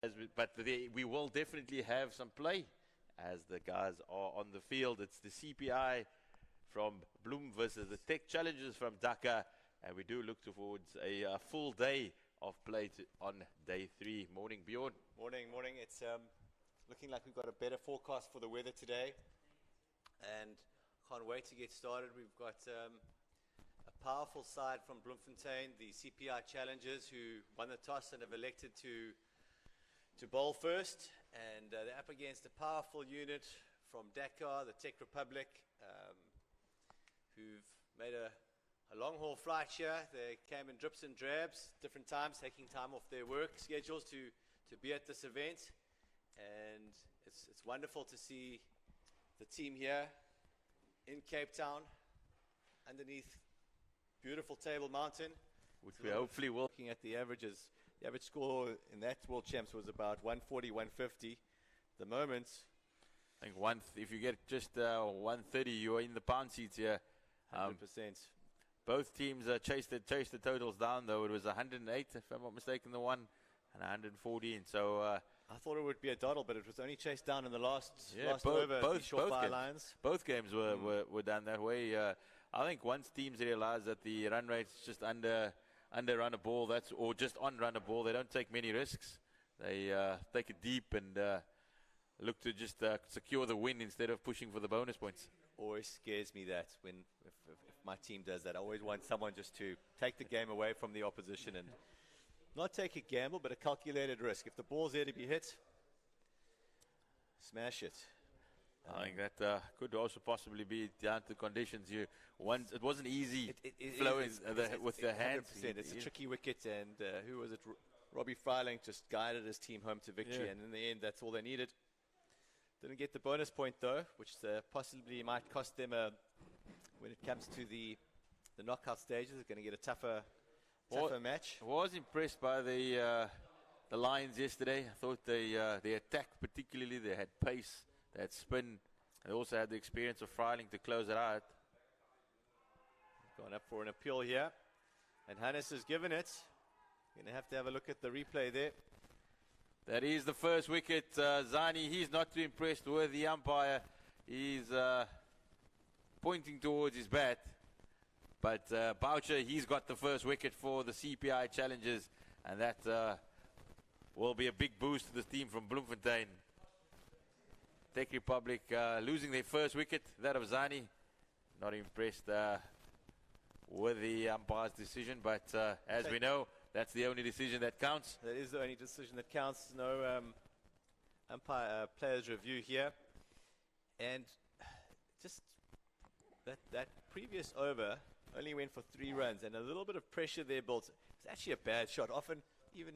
But we will definitely have some play as the guys are on the field. It's the CPI from Bloem versus the Tech Challengers from Dhaka, and we do look towards a full day of play on day 3. Morning, Bjorn. Morning. It's looking like we've got a better forecast for the weather today, and can't wait to get started. We've got a powerful side from Bloemfontein, the CPI Challengers, who won the toss and have elected to bowl first, and they're up against a powerful unit from Dakar, the Czech Republic, who've made a long-haul flight here. They came in drips and drabs, different times, taking time off their work schedules to be at this event, and it's wonderful to see the team here in Cape Town, underneath beautiful Table Mountain, which we hopefully will. Looking at the averages, the average score in that World Champs was about 140, 150. The moment, I think if you get just 130, you are in the pound seats here. 100%. Both teams chased the totals down, though. It was 108, if I'm not mistaken, the one, and 114. So I thought it would be a doddle, but it was only chased down in the last over. Both games were done that way. I think once teams realize that the run rate's just under run a ball, or just on run a ball, they don't take many risks. They take it deep and look to just secure the win instead of pushing for the bonus points. Always scares me that if my team does that. I always want someone just to take the game away from the opposition and not take a gamble, but a calculated risk. If the ball's there to be hit, smash it. I think that could also possibly be down to conditions. It wasn't easy flowing with the hands. 100%. It's a tricky wicket, and who was it? Robbie Freiling just guided his team home to victory, and in the end, that's all they needed. Didn't get the bonus point, though, which possibly might cost them when it comes to the knockout stages. They're going to get a tougher match. I was impressed by the Lions yesterday. I thought they attacked particularly. They had pace, they had spin. They also had the experience of Freiling to close it out. Going up for an appeal here. And Hannes has given it. Going to have a look at the replay there. That is the first wicket. Zani, he's not too impressed with the umpire. He's pointing towards his bat. But Boucher, he's got the first wicket for the CPI Challengers. And that will be a big boost to the team from Bloemfontein. Czech Republic losing their first wicket, that of Zani. Not impressed with the umpire's decision. But as we know, that's the only decision that counts. That is the only decision that counts. No umpire players review here. And just that previous over only went for 3 runs, and a little bit of pressure there built. It's actually a bad shot. Often, even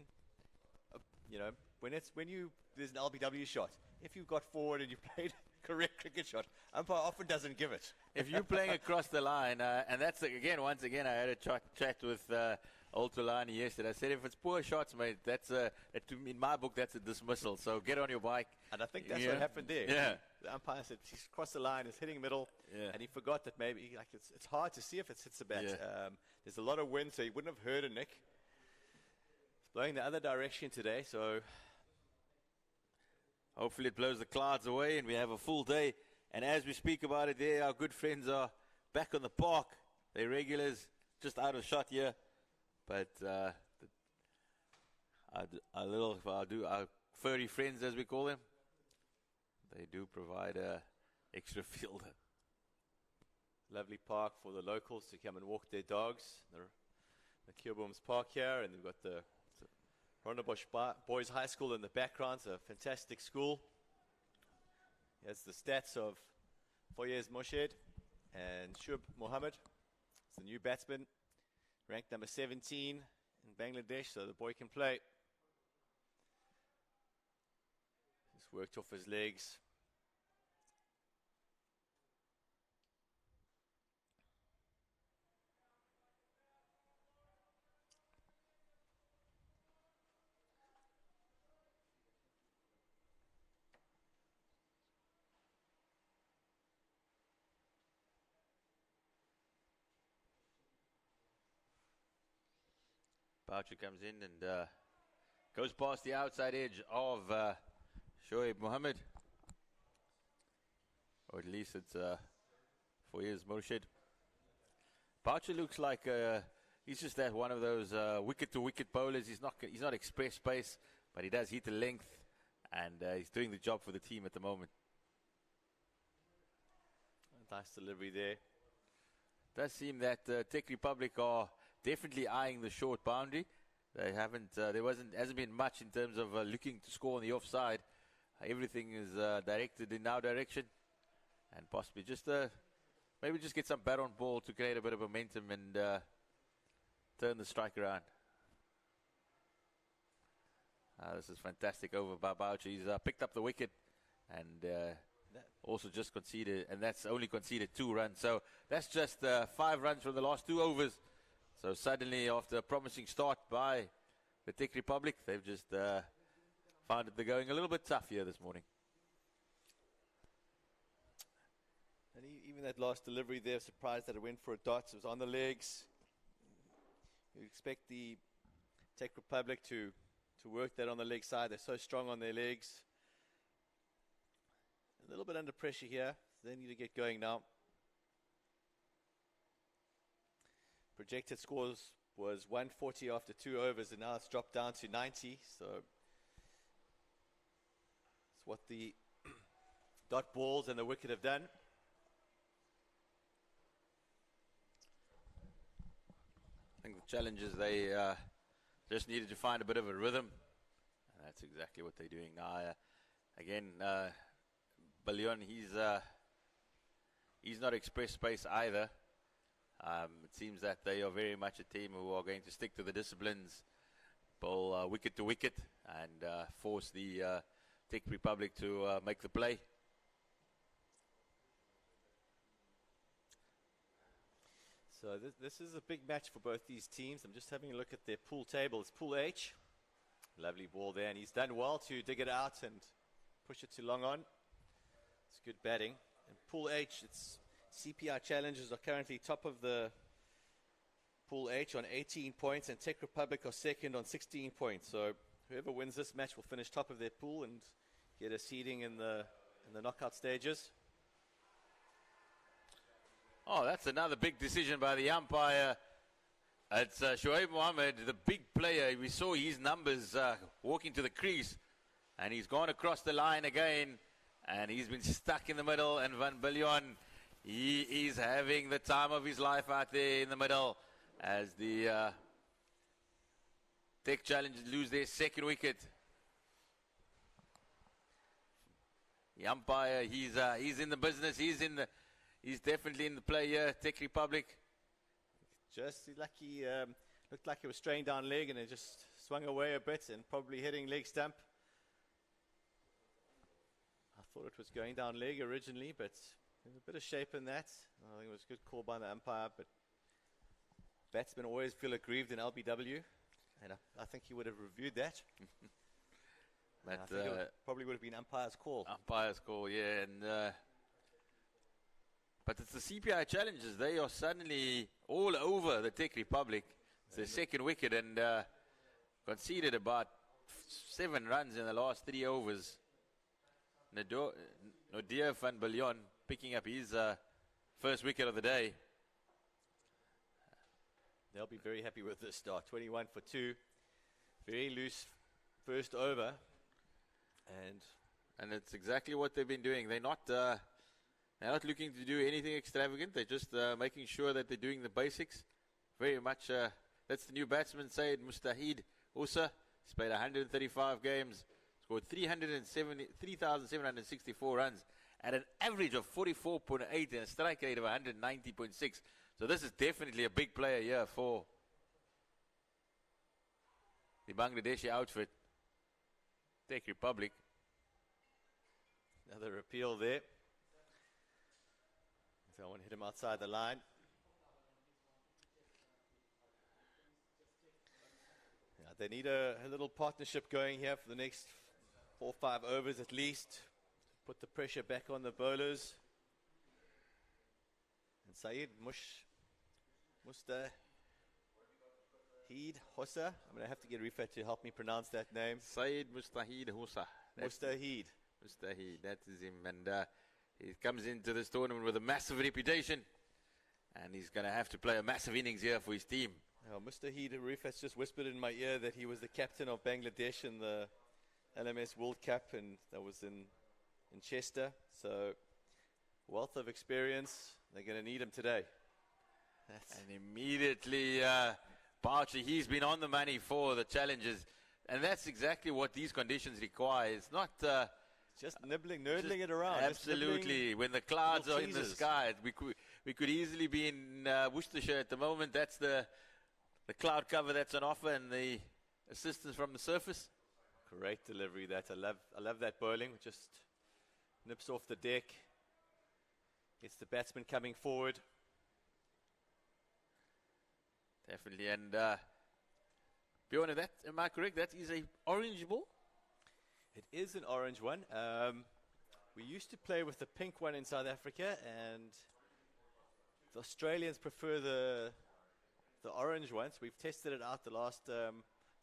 when there's an LBW shot, if you got forward and you played a correct cricket shot, umpire often doesn't give it. If you're playing across the line, and that's once again, I had a chat with Oltolani yesterday. I said, if it's poor shots, mate, in my book, that's a dismissal. So get on your bike. And I think that's what happened there. Yeah. The umpire said he's crossed the line, he's hitting middle, and he forgot that maybe it's hard to see if it hits the bat. Yeah. There's a lot of wind, so he wouldn't have heard a nick. It's blowing the other direction today, so hopefully it blows the clouds away and we have a full day. And as we speak about it there, our good friends are back on the park. They're regulars, just out of shot here. But our furry friends, as we call them, they do provide a extra fielder. Lovely park for the locals to come and walk their dogs. The Kierboom's Park here, and they've got the Rondebosch Boys High School in the background. It's a fantastic school. Here's the stats of Foyez Moshed and Shub Mohammed. It's the new batsman, ranked number 17 in Bangladesh, so the boy can play. Just worked off his legs. Boucher comes in and Goes past the outside edge of Shoaib Mohammed. Or at least it's for his Murshid. Boucher looks like he's just that one of those wicket-to-wicket bowlers. He's not express pace, but he does hit the length, and he's doing the job for the team at the moment. Nice delivery there. Does seem that Tech Republic are definitely eyeing the short boundary. They haven't. Hasn't been much in terms of looking to score on the offside. Everything is directed in our direction, and possibly just maybe just get some bat on ball to create a bit of momentum and turn the strike around. This is fantastic over by Boucher. He's picked up the wicket and also just conceded, and that's only conceded 2 runs. So that's just 5 runs from the last 2 overs. So suddenly, after a promising start by the Tech Republic, they've just found that they're going a little bit tough here this morning. And even that last delivery there, surprised that it went for a dot. It was on the legs. You expect the Tech Republic to work that on the leg side. They're so strong on their legs. A little bit under pressure here. So they need to get going now. Projected scores was 140 after 2 overs, and now it's dropped down to 90. So it's what the dot balls and the wicket have done. I think the challenge is they just needed to find a bit of a rhythm. And that's exactly what they're doing now. Again, Billion, he's not express pace either. It seems that they are very much a team who are going to stick to the disciplines, bowl wicket to wicket, and force the Tech Republic to make the play. So this is a big match for both these teams. I'm just having a look at their pool table. It's Pool H. Lovely ball there, and he's done well to dig it out and push it to long on. It's good batting. And Pool H, it's CPI Challengers are currently top of the Pool H on 18 points, and Tech Republic are second on 16 points. So whoever wins this match will finish top of their pool and get a seeding in the knockout stages. Oh, that's another big decision by the umpire. It's Shoaib Mohammed, the big player. We saw his numbers walking to the crease, and he's gone across the line again, and he's been stuck in the middle. And Van Billion, he is having the time of his life out there in the middle as the Tech Challengers lose their second wicket. The umpire, he's in the business. He's definitely in the play here, Tech Republic. Just lucky, looked like it was strained down leg, and it just swung away a bit and probably hitting leg stump. I thought it was going down leg originally, but there's a bit of shape in that. I think it was a good call by the umpire, but batsmen always feel aggrieved in LBW, and I think he would have reviewed that. But I think it probably would have been umpire's call. Umpire's call, yeah. And but it's the CPI Challengers. They are suddenly all over the Tech Republic. It's their second wicket, and conceded about 7 runs in the last 3 overs. Nadir van Billion picking up his first wicket of the day. They'll be very happy with this start. 21 for 2. Very loose first over. And it's exactly what they've been doing. They're not looking to do anything extravagant. They're just making sure that they're doing the basics. Very much, that's the new batsman, Saeed Mustahid Usa. He's played 135 games, scored 3,764 runs at an average of 44.8 and a strike rate of 190.6. So this is definitely a big player here for the Bangladeshi outfit, Tech Republic. Another appeal there. Someone hit him outside the line. Yeah, they need a little partnership going here for the next 4 or 5 overs at least. Put the pressure back on the bowlers. And Saeed Musta, Mustahid Hossa. I'm going to have to get Rifa to help me pronounce that name. Saeed Mustahid Husa. Mustahid. Mustahid, that is him. And he comes into this tournament with a massive reputation. And he's going to have to play a massive innings here for his team. Mustahid Rifa's just whispered in my ear that he was the captain of Bangladesh in the LMS World Cup, and that was in Chester. So, wealth of experience. They're going to need him today. And immediately, Boucher, he's been on the money for the challenges. And that's exactly what these conditions require. It's not just nerdling it around. Absolutely. When the clouds are in the sky, we could easily be in Worcestershire at the moment. That's the cloud cover that's on offer and the assistance from the surface. Great delivery that. I love that bowling. Just nips off the deck. Gets the batsman coming forward. Definitely. And Bjorn, am I correct? That is a orange ball? It is an orange one. We used to play with the pink one in South Africa, and the Australians prefer the orange ones. We've tested it out the last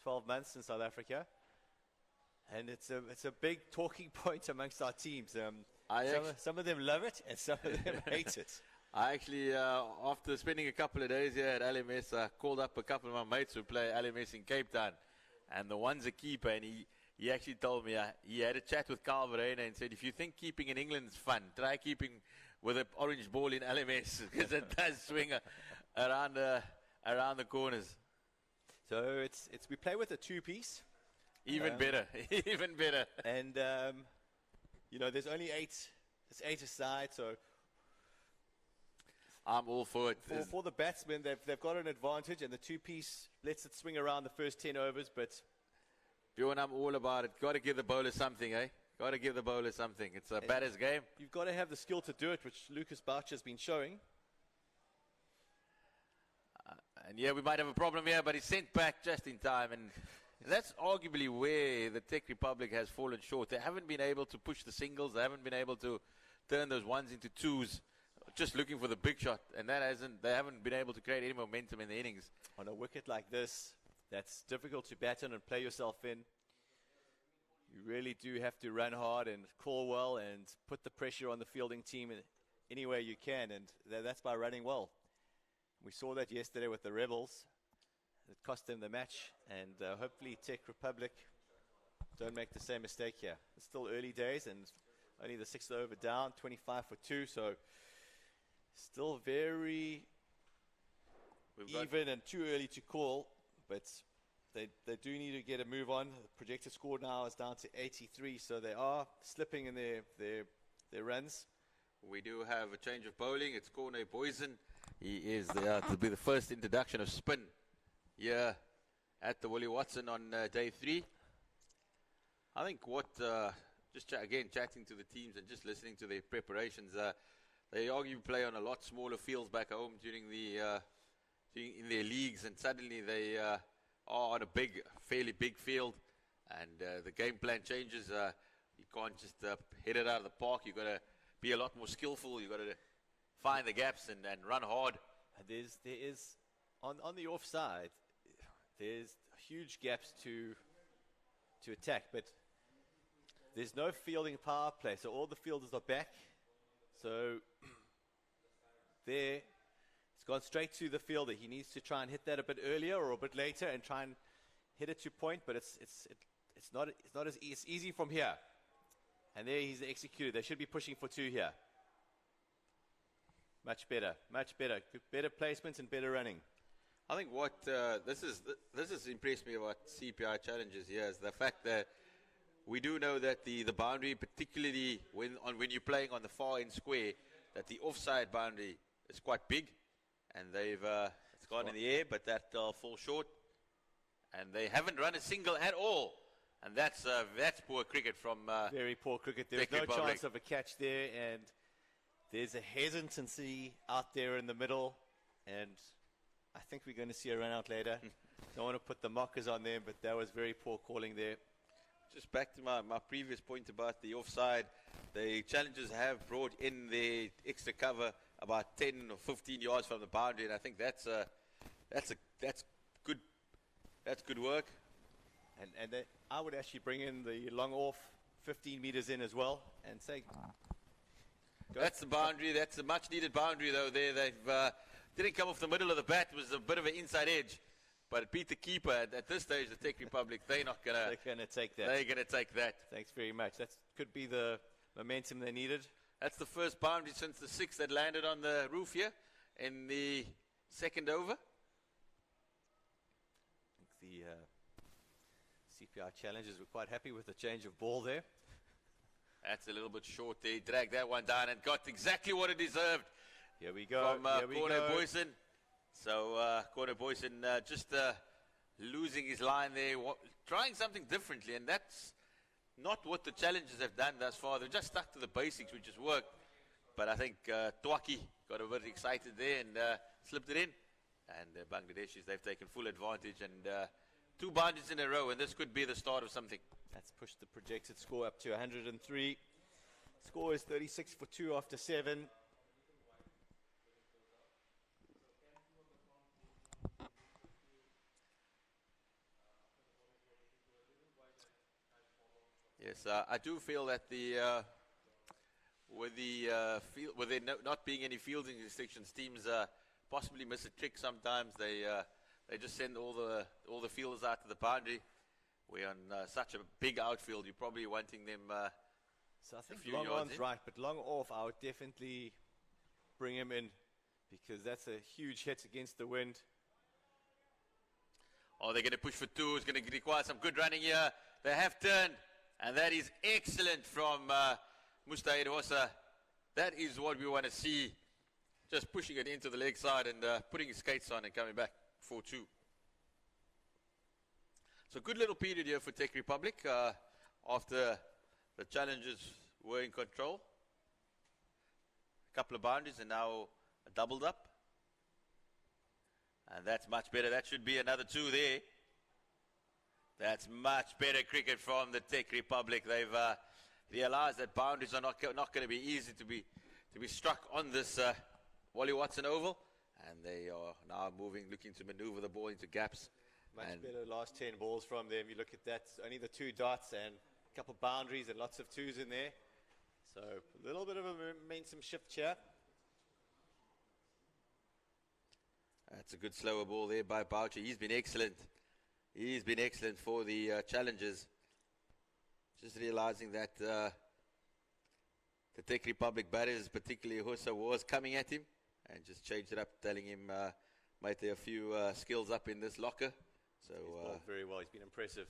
12 months in South Africa, and it's a big talking point amongst our teams. Some of them love it, and some of them hate it. I actually, after spending a couple of days here at LMS, called up a couple of my mates who play LMS in Cape Town, and the one's a keeper, and he actually told me he had a chat with Carl Verheyen and said, if you think keeping in England is fun, try keeping with an orange ball in LMS, because it does swing around the corners. So we play with a two-piece. Even better, even better. And there's only eight. It's 8 aside, so I'm all for it. For the batsmen, they've got an advantage, and the two-piece lets it swing around the first 10 overs. But Bjorn, I'm all about it. Got to give the bowler something, eh? Got to give the bowler something. It's a batter's game. You've got to have the skill to do it, which Lucas Boucher has been showing. And yeah, we might have a problem here, but he's sent back just in time. And that's arguably where the Czech Republic has fallen short. They haven't been able to push the singles. They haven't been able to turn those ones into twos, just looking for the big shot. And they haven't been able to create any momentum in the innings. On a wicket like this, that's difficult to bat on and play yourself in. You really do have to run hard and call well and put the pressure on the fielding team in any way you can. And that's by running well. We saw that yesterday with the Rebels. It cost them the match, and hopefully Czech Republic don't make the same mistake here. It's still early days, and only the 6th over down, 25 for 2, so still very even and too early to call, but they do need to get a move on. The projected score now is down to 83, so they are slipping in their runs. We do have a change of bowling. It's Corne Boysen. He is to be the first introduction of spin here at the Willie Watson on day 3. I think chatting to the teams and just listening to their preparations, they arguably play on a lot smaller fields back home during in their leagues, and suddenly they are on a fairly big field, and the game plan changes. You can't just hit it out of the park. You've got to be a lot more skillful. You've got to find the gaps and run hard. There is on the offside, there's huge gaps to attack, but there's no fielding power play, so all the fielders are back. So it's gone straight to the fielder. He needs to try and hit that a bit earlier or a bit later and try and hit it to point, but it's not as easy from here. And there he's executed. They should be pushing for 2 here. Much better. Better placements and better running. I think what this has impressed me about CPI challenges here is the fact that we do know that the boundary, particularly when you're playing on the far end square, that the offside boundary is quite big, and it's gone in the air, but that falls short, and they haven't run a single at all, and that's poor cricket from very poor cricket. There's no chance of a catch there, and there's a hesitancy out there in the middle, and I think we're going to see a run out later. Don't want to put the mockers on them, but that was very poor calling there. Just back to my previous point about the offside, the challengers have brought in their extra cover about 10 or 15 yards from the boundary, and I think that's good That's good work. And then I would actually bring in the long off 15 meters in as well and say, That's the boundary. That's a much needed boundary though there. They've didn't come off the middle of the bat. It was a bit of an inside edge. But it beat the keeper at this stage, the Czech Republic. They're not going to... they're going to take that. They're going to take that. Thanks very much. That could be the momentum they needed. That's the first boundary since the 6 that landed on the roof here in the second over. I think the CPI challengers were quite happy with the change of ball there. That's a little bit short there. He dragged that one down and got exactly what it deserved. Here we go. From Corner Boyson. So Corner Boyson just losing his line there, trying something differently, and that's not what the challengers have done thus far. They've just stuck to the basics, which has worked. But I think Twaki got a bit excited there and slipped it in. And the Bangladeshis, they've taken full advantage, and 2 boundaries in a row, and this could be the start of something. That's pushed the projected score up to 103. Score is 36 for 2 after 7. Yes, I do feel that with there not being any fielding restrictions, teams possibly miss a trick sometimes. They just send all the fielders out to the boundary. We're on such a big outfield. You're probably wanting them. So I think long on's right, but long off, I would definitely bring him in because that's a huge hit against the wind. Oh, they're going to push for 2. It's going to require some good running here. They have turned. And that is excellent from Mustahid Hossa. That is what we want to see. Just pushing it into the leg side and putting his skates on and coming back 4-2. So good little period here for Czech Republic after the challengers were in control. A couple of boundaries and now a doubled up. And that's much better. That should be another 2 there. That's much better cricket from the Czech Republic. They've realized that boundaries are not going to be easy to be struck on this Wally Watson Oval, and they are now looking to maneuver the ball into gaps. Much better last 10 balls from them. You look at that, only the 2 dots and a couple of boundaries and lots of 2s in there. So a little bit of a momentum shift here. That's a good slower ball there by Boucher. He's been excellent. He's been excellent for the challengers. Just realizing that the Czech Republic batters, particularly Hossa, was coming at him and just changed it up, telling him, mate, there are a few skills up in this locker. So he's bowled very well. He's been impressive.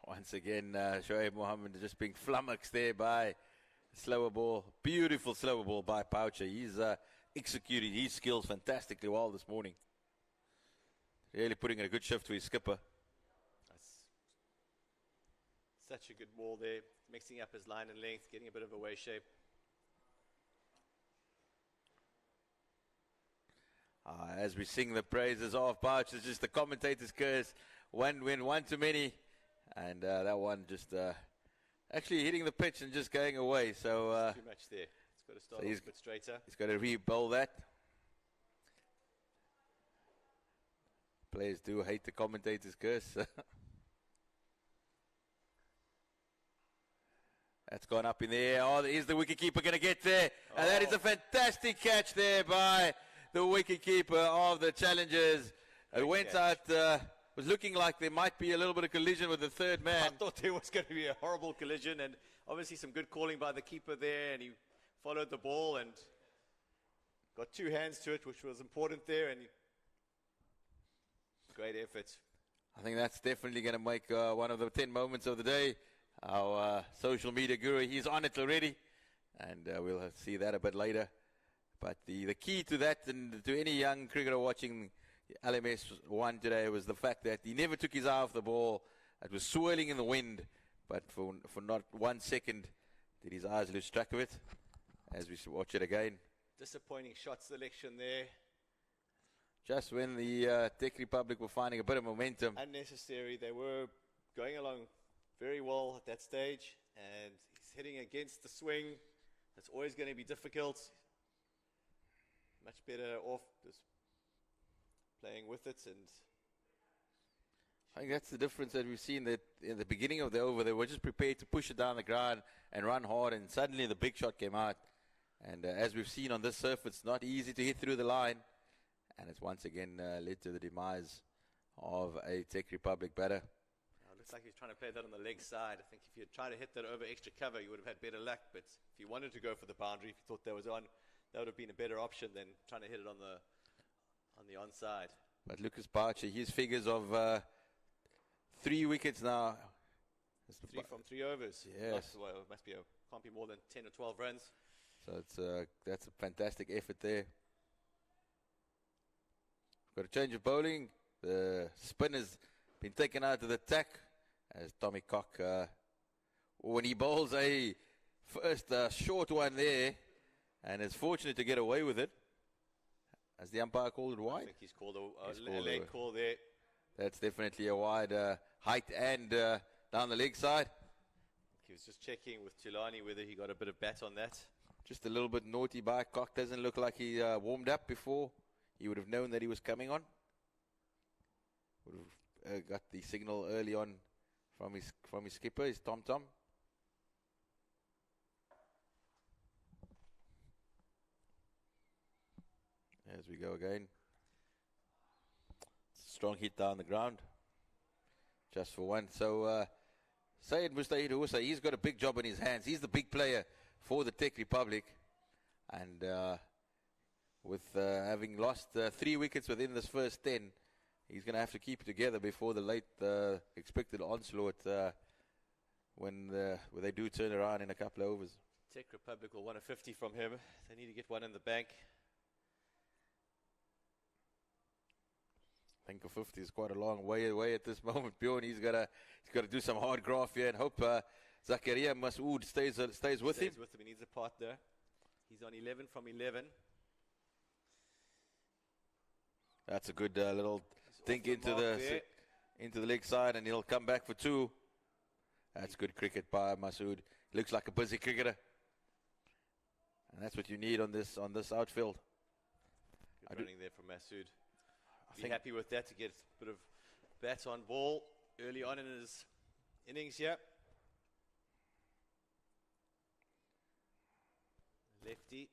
Once again, Shoaib Mohammed just being flummoxed there by slower ball. Beautiful slower ball by Boucher. He's executed his skills fantastically well this morning. Really putting in a good shift to his skipper. That's such a good ball there. Mixing up his line and length, getting a bit of a way shape. As we sing the praises of Boucher, it's just the commentator's curse. One win, one too many. And that one just actually hitting the pitch and just going away. So too much there. It's got to start off a bit straighter. He's got to re-bowl that. Players do hate the commentator's curse. That's gone up in the air. Oh, is the wicketkeeper going to get there? And that is a fantastic catch there by the wicketkeeper of the challengers. It went out, was looking like there might be a little bit of collision with the third man. I thought there was going to be a horrible collision, and obviously some good calling by the keeper there, and he followed the ball and got 2 hands to it, which was important there, and great effort. I think that's definitely going to make one of the 10 moments of the day. Our social media guru, he's on it already, and we'll see that a bit later. But the key to that, and to any young cricketer watching LMS 1 today, was the fact that he never took his eye off the ball. It was swirling in the wind, but for not 1 second did his eyes lose track of it, as we watch it again. Disappointing shot selection there. Just when the Czech Republic were finding a bit of momentum. Unnecessary. They were going along very well at that stage, and he's hitting against the swing. That's always going to be difficult. much better off just playing with it. And I think that's the difference that we've seen, that in the beginning of the over, they were just prepared to push it down the ground and run hard, and suddenly the big shot came out. And as we've seen on this surf, it's not easy to hit through the line, and it's once again led to the demise of a Czech Republic batter. Looks like he's trying to play that on the leg side. I think if you had tried to hit that over extra cover, you would have had better luck. But if you wanted to go for the boundary, if you thought that was on, that would have been a better option than trying to hit it on the onside. But Lucas Boucher, his figures of 3 wickets now. 3 from 3 overs. Yes. Well, it must be can't be more than 10 or 12 runs. So that's a fantastic effort there. Got a change of bowling. The spin has been taken out of the attack as Tommy Cock, when he bowls a first short one there, and is fortunate to get away with it, as the umpire called it wide. I think he's called a leg call there. That's definitely a wide height and down the leg side. He was just checking with Chilani whether he got a bit of bat on that. Just a little bit naughty by Cock. Doesn't look like he warmed up before. He would have known that he was coming on. Would have got the signal early on from his skipper, his Tom. As we go again. Strong hit down the ground. Just for one. So Syed Mustahid Hoosa, he's got a big job in his hands. He's the big player for the Czech Republic. And with having lost 3 wickets within this first 10, he's going to have to keep it together before the late expected onslaught when they do turn around in a couple of overs. Czech Republic will want a 50 from him. They need to get one in the bank. I think a 50 is quite a long way away at this moment. Bjorn, he's got to do some hard graph here and hope Zakaria Masood stays with him. Stays with him. He needs a partner. He's on 11 from 11. That's a good little think into the leg side, and he'll come back for 2. That's good cricket by Masood. Looks like a busy cricketer, and that's what you need on this outfield. Good running there from Masood. Be happy with that to get a bit of bat on ball early on in his innings here. Lefty.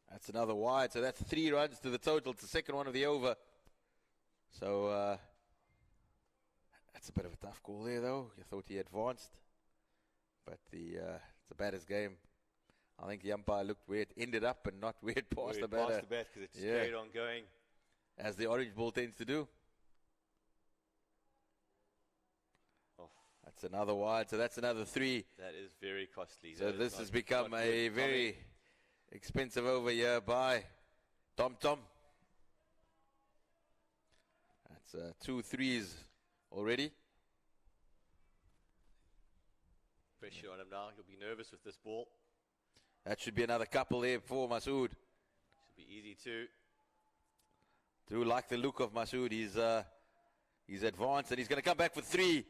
That's another wide, so that's 3 runs to the total. It's the second one of the over. So that's a bit of a tough call there, though. You thought he advanced, but it's a batter's game. I think the umpire looked where it ended up and not where it passed the batter. Passed the bat because it's straight on going. As the orange ball tends to do. Oh. That's another wide, so that's another 3. That is very costly. So this has become a very expensive over here by Tom. That's 2 3s already. Pressure on him now. He'll be nervous with this ball. That should be another couple there for Masood. Should be easy too. Do like the look of Masood. He's advanced and he's going to come back for 3.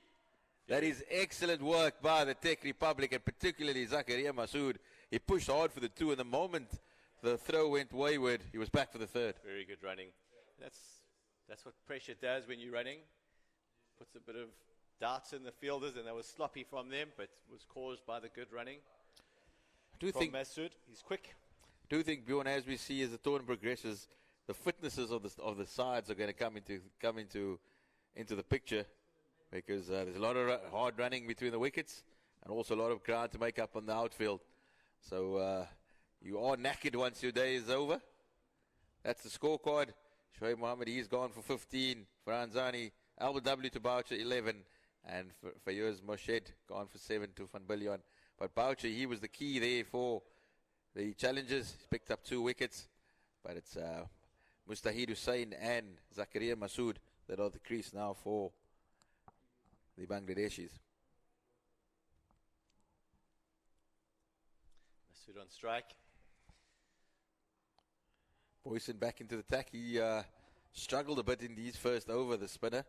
That is excellent work by the Czech Republic, and particularly Zakaria Masood. He pushed hard for the 2, and the moment the throw went wayward, he was back for the 3rd. Very good running. That's what pressure does when you're running. Puts a bit of darts in the fielders, and that was sloppy from them, but was caused by the good running. I do think Masood, he's quick. I do think, Bjorn, as we see as the tournament progresses, the fitnesses of the sides are going to come into the picture, because there's a lot of hard running between the wickets and also a lot of ground to make up on the outfield. So you are knackered once your day is over. That's the scorecard. Shoaib Mohammed, he's gone for 15. Faranzani, Albert W. to Boucher, 11. And Fayez Moshed gone for 7 to Van Billion. But Boucher, he was the key there for the challenges. He's picked up 2 wickets. But it's Mustahid Hussain and Zakaria Masood that are the crease now for the Bangladeshis. Masood on strike. Boyson back into the attack. He struggled a bit in his first over, the spinner.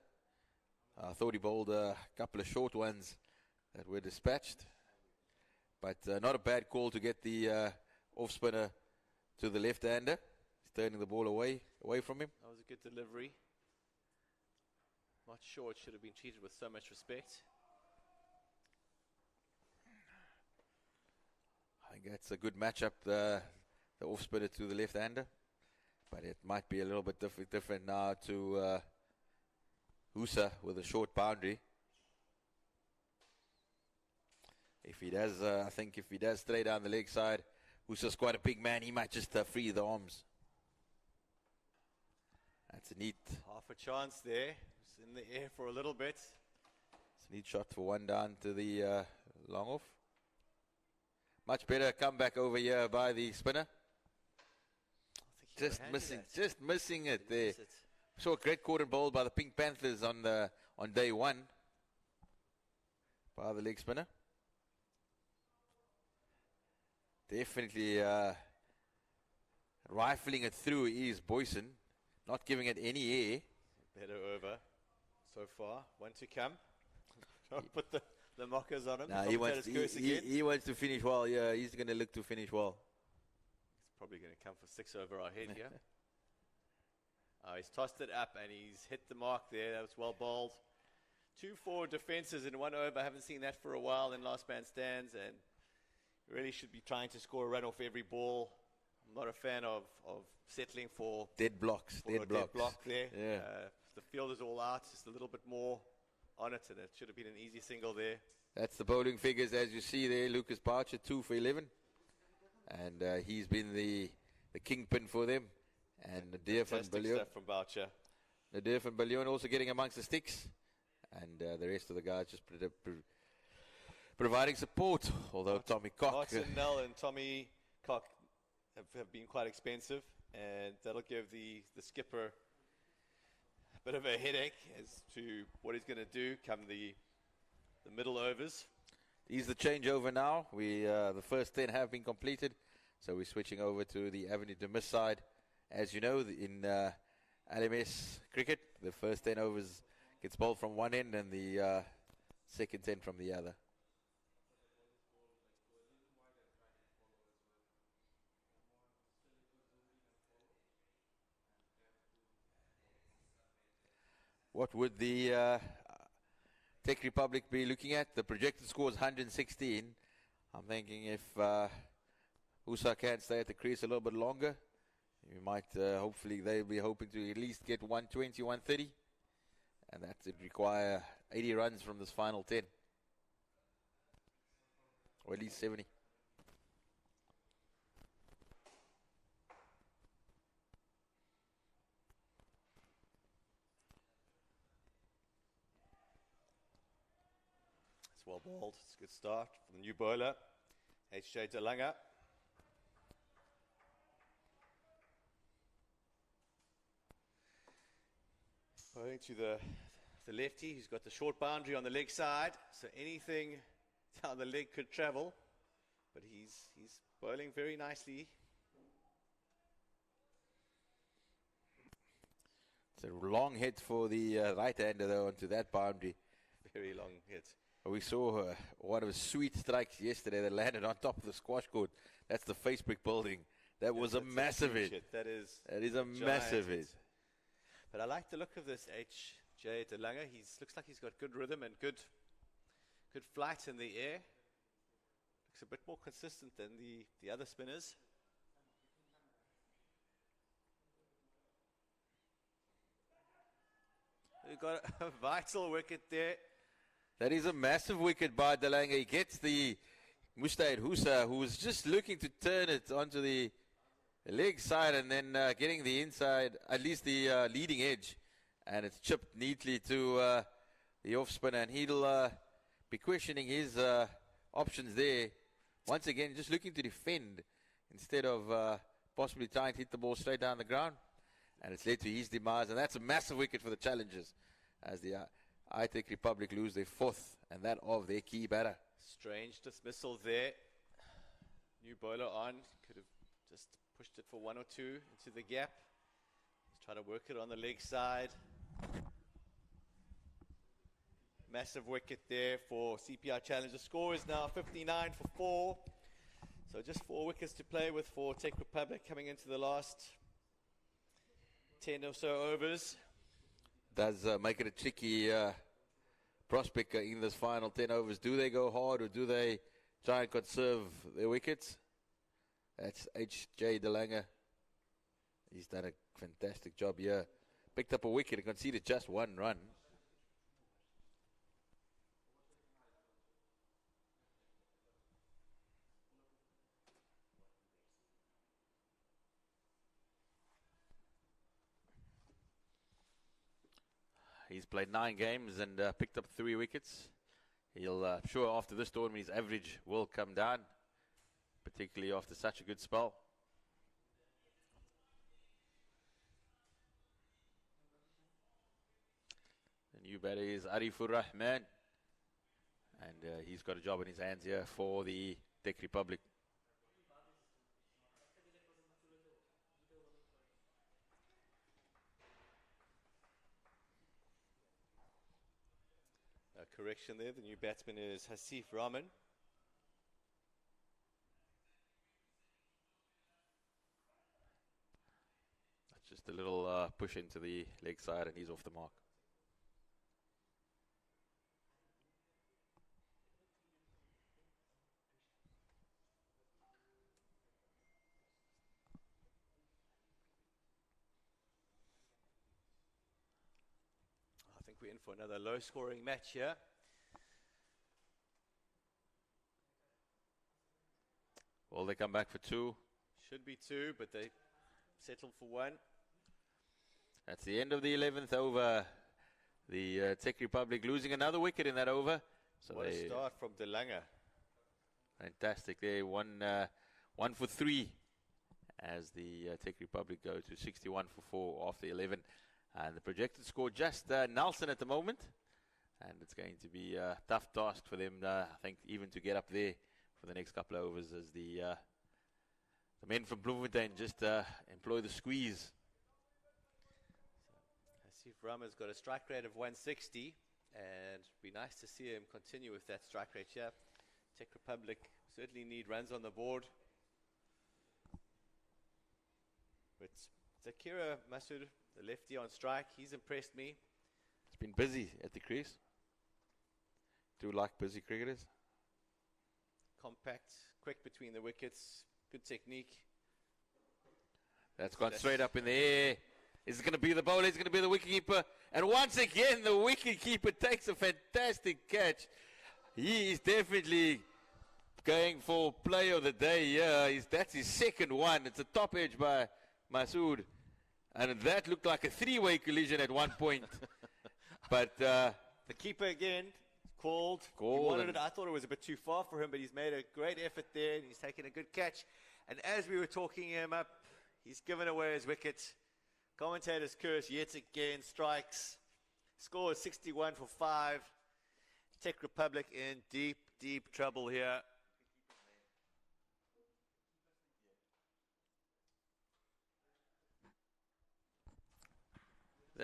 I thought he bowled a couple of short ones that were dispatched. But not a bad call to get the off spinner to the left-hander. He's turning the ball away from him. That was a good delivery. Not sure it should have been treated with so much respect. I think that's a good matchup, the off-spinner to the left-hander. But it might be a little bit different now to Husa with a short boundary. If he does, I think if he does stray down the leg side, Husa's quite a big man. He might just free the arms. That's a neat. Half a chance there. It's in the air for a little bit. It's a neat shot for one down to the long off. Much better comeback over here by the spinner. Just missing it there. Saw a great caught and bowled by the Pink Panthers on day one by the leg spinner. Definitely rifling it through is Boyson, not giving it any air. Better over so far. One to come. Don't put the mockers on him. No, he wants to finish well. Yeah, he's going to look to finish well. He's probably going to come for 6 over our head here. He's tossed it up and he's hit the mark there. That was well bowled. 2 forward defenses in 1 over. Haven't seen that for a while in last man stands, and really should be trying to score a run off every ball. I'm not a fan of settling for dead blocks. Dead block there. Yeah. The field is all out. Just a little bit more on it, and it should have been an easy single there. That's the bowling figures as you see there. Lucas Boucher 2 for 11, and he's been the kingpin for them. And Nadir van Billion from Boucher. Nadir van Billion also getting amongst the sticks, and the rest of the guys just providing support. Although Tommy Cock, Martin Nell and Tommy Cock have been quite expensive, and that'll give the skipper a bit of a headache as to what he's going to do come the middle overs. He's the changeover now. The first 10 have been completed, so we're switching over to the Avenue de Miss side. As you know, in LMS cricket, the first 10 overs gets bowled from one end and the second 10 from the other. What would the Czech Republic be looking at? The projected score is 116. I'm thinking if Husa can stay at the crease a little bit longer, we might, hopefully, they'll be hoping to at least get 120, 130. And that would require 80 runs from this final 10. Or at least 70. It's well bowled. It's a good start from the new bowler, H.J. De Lange. Going to the lefty, who's got the short boundary on the leg side, so anything down the leg could travel, but he's bowling very nicely. It's a long hit for the right-hander though onto that boundary. Very long hit. We saw one of his sweet strikes yesterday that landed on top of the squash court. That's the Facebook building. That was a massive hit. That is a massive hit. But I like the look of this H.J. De Lange. He looks like he's got good rhythm and good flight in the air. Looks a bit more consistent than the other spinners. We've got a vital wicket there. That is a massive wicket by De Lange. He gets the Mustaid Husa, who was just looking to turn it onto the leg side and then getting the inside, at least the leading edge. And it's chipped neatly to the off spinner. And he'll be questioning his options there. Once again, just looking to defend instead of possibly trying to hit the ball straight down the ground. And it's led to his demise. And that's a massive wicket for the challengers as the Czech Republic lose their 4th and that of their key batter. Strange dismissal there. New bowler on. Could have just pushed it for 1 or 2 into the gap. He's trying to work it on the leg side. Massive wicket there for CPI Challenge. The score is now 59 for 4. So just 4 wickets to play with for Czech Republic coming into the last 10 or so overs. Does make it a tricky prospect in this final 10 overs. Do they go hard or do they try and conserve their wickets? That's H.J. De Lange. He's done a fantastic job here. Picked up a wicket and conceded just 1 run. He's played 9 games and picked up 3 wickets. He'll, sure, after this tournament, his average will come down, particularly after such a good spell. The new batter is Arifur Rahman, and he's got a job in his hands here for the Czech Republic. Correction there, the new batsman is Hasif Rahman. That's just a little push into the leg side and he's off the mark. I think we're in for another low-scoring match here. Will they come back for 2? Should be 2, but they settled for 1. That's the end of the 11th over. The Czech Republic losing another wicket in that over. So what a start from De Lange. Fantastic there. 1 for 3 as the Czech Republic go to 61 for 4 after 11. And the projected score just Nelson at the moment. And it's going to be a tough task for them, I think, even to get up there for the next couple of overs as the men from Bloemfontein just employ the squeeze. Hasif Rahman's got a strike rate of 160, and it'd be nice to see him continue with that strike rate here. Czech Republic certainly need runs on the board. But Zakira Masood, the lefty on strike, he's impressed me. It's been busy at the crease. Do like busy cricketers. Compact, quick between the wickets, good technique. That's gone straight up in the air. Is it going to be the bowler? Is it going to be the wicketkeeper? And once again, the wicketkeeper takes a fantastic catch. He is definitely going for play of the day here. That's his second one. It's a top edge by Masood. And that looked like a 3-way collision at one point. But the keeper again called. He wanted it. And I thought it was a bit too far for him, but he's made a great effort there, and he's taken a good catch. And as we were talking him up, he's given away his wicket. Commentator's curse yet again strikes. Score is 61 for 5. Czech Republic in deep, deep trouble here.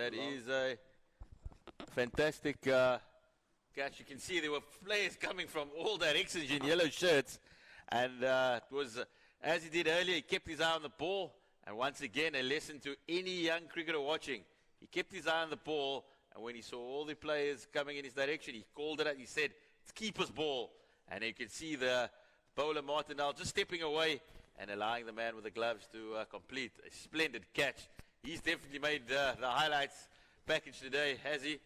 that is a fantastic catch. You can see there were players coming from all directions in yellow shirts. And it was, as he did earlier, he kept his eye on the ball. And once again, a lesson to any young cricketer watching. He kept his eye on the ball, and when he saw all the players coming in his direction, he called it out. He said, it's keeper's ball. And you can see the bowler, Martinel, just stepping away and allowing the man with the gloves to complete a splendid catch. He's definitely made the highlights package today, has he?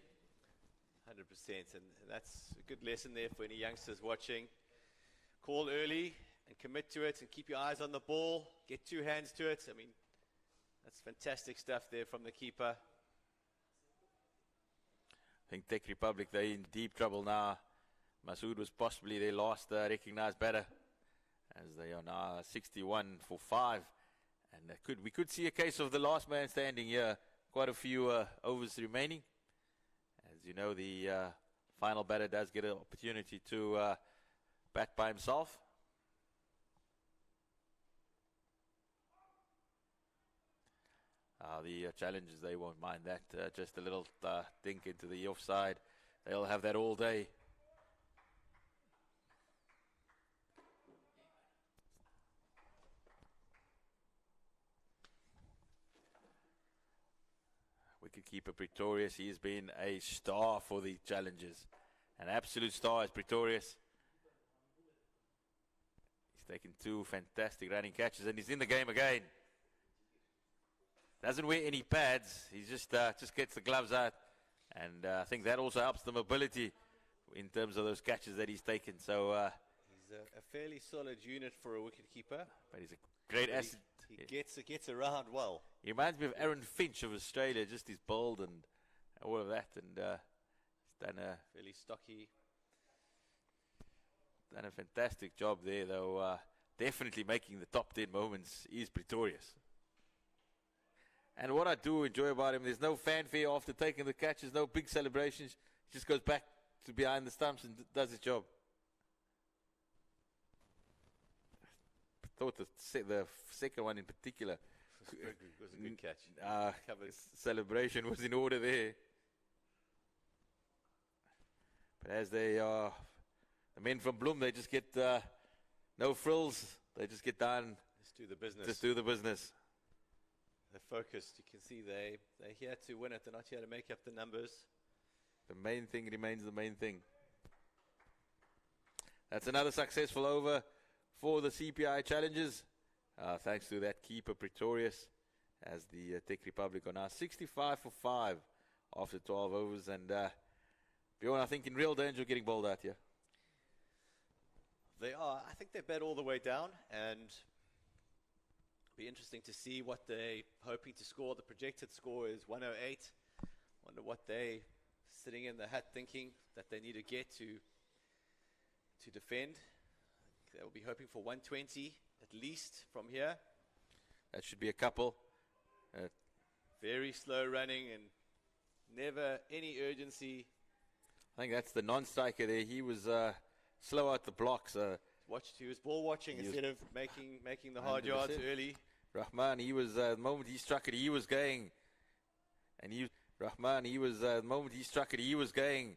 100%, and that's a good lesson there for any youngsters watching. Call early and commit to it and keep your eyes on the ball. Get 2 hands to it. I mean, that's fantastic stuff there from the keeper. I think Czech Republic, they're in deep trouble now. Masood was possibly their last recognized batter, as they are now 61 for 5. And we could see a case of the last man standing here. Quite a few overs remaining. As you know, the final batter does get an opportunity to bat by himself. The challengers, they won't mind that. Just a little dink into the offside. They'll have that all day. wicketkeeper Pretorius. He's been a star for the challenges. An absolute star is Pretorius. He's taken 2 fantastic running catches and he's in the game again. Doesn't wear any pads. He just gets the gloves out. And I think that also helps the mobility in terms of those catches that he's taken. So he's a fairly solid unit for a wicketkeeper. But he's a great asset. He gets around well. He reminds me of Aaron Finch of Australia, just his build and all of that. And he's done a fairly stocky. Done a fantastic job there, though. Definitely making the top 10 moments is Pretorius. And what I do enjoy about him, there's no fanfare after taking the catches, no big celebrations. He just goes back to behind the stumps and does his job. I thought the second one in particular was a good catch. Celebration was in order there. But as they are, the men from Bloem, they just get no frills. They just get down. Just do the business. Just do the business. They're focused. You can see they're here to win it. They're not here to make up the numbers. The main thing remains the main thing. That's another successful over for the CPI challenges. Thanks to that keeper Pretorius, as the Tech Republic are now 65 for 5 after 12 overs. And Bjorn, I think in real danger of getting bowled out here. They are. I think they bet all the way down, and be interesting to see what they're hoping to score. The projected score is 108. Wonder what they sitting in the hat thinking that they need to get to defend. They will be hoping for 120 at least from here. That should be a couple. Very slow running and never any urgency. I think that's the non-striker there. He was slow out the blocks. He was ball watching instead of making the hard yards early. Rahman, he was the moment he struck it, he was going. And the moment he struck it, he was going.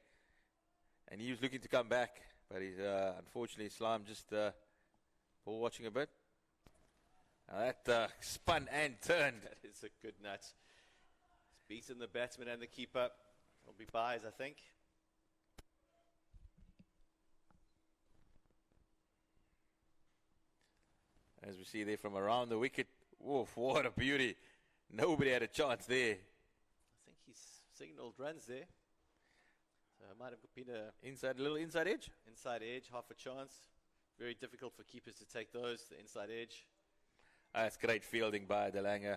And he was looking to come back. But he's unfortunately Islam just ball watching a bit. Now that spun and turned. That is a good nut. It's beaten the batsman and the keeper. Will be byes, I think. As we see there from around the wicket. Woof, what a beauty. Nobody had a chance there. I think he's signaled runs there. So it might have been a little inside edge. Inside edge, half a chance. Very difficult for keepers to take those, the inside edge. That's great fielding by De Lange.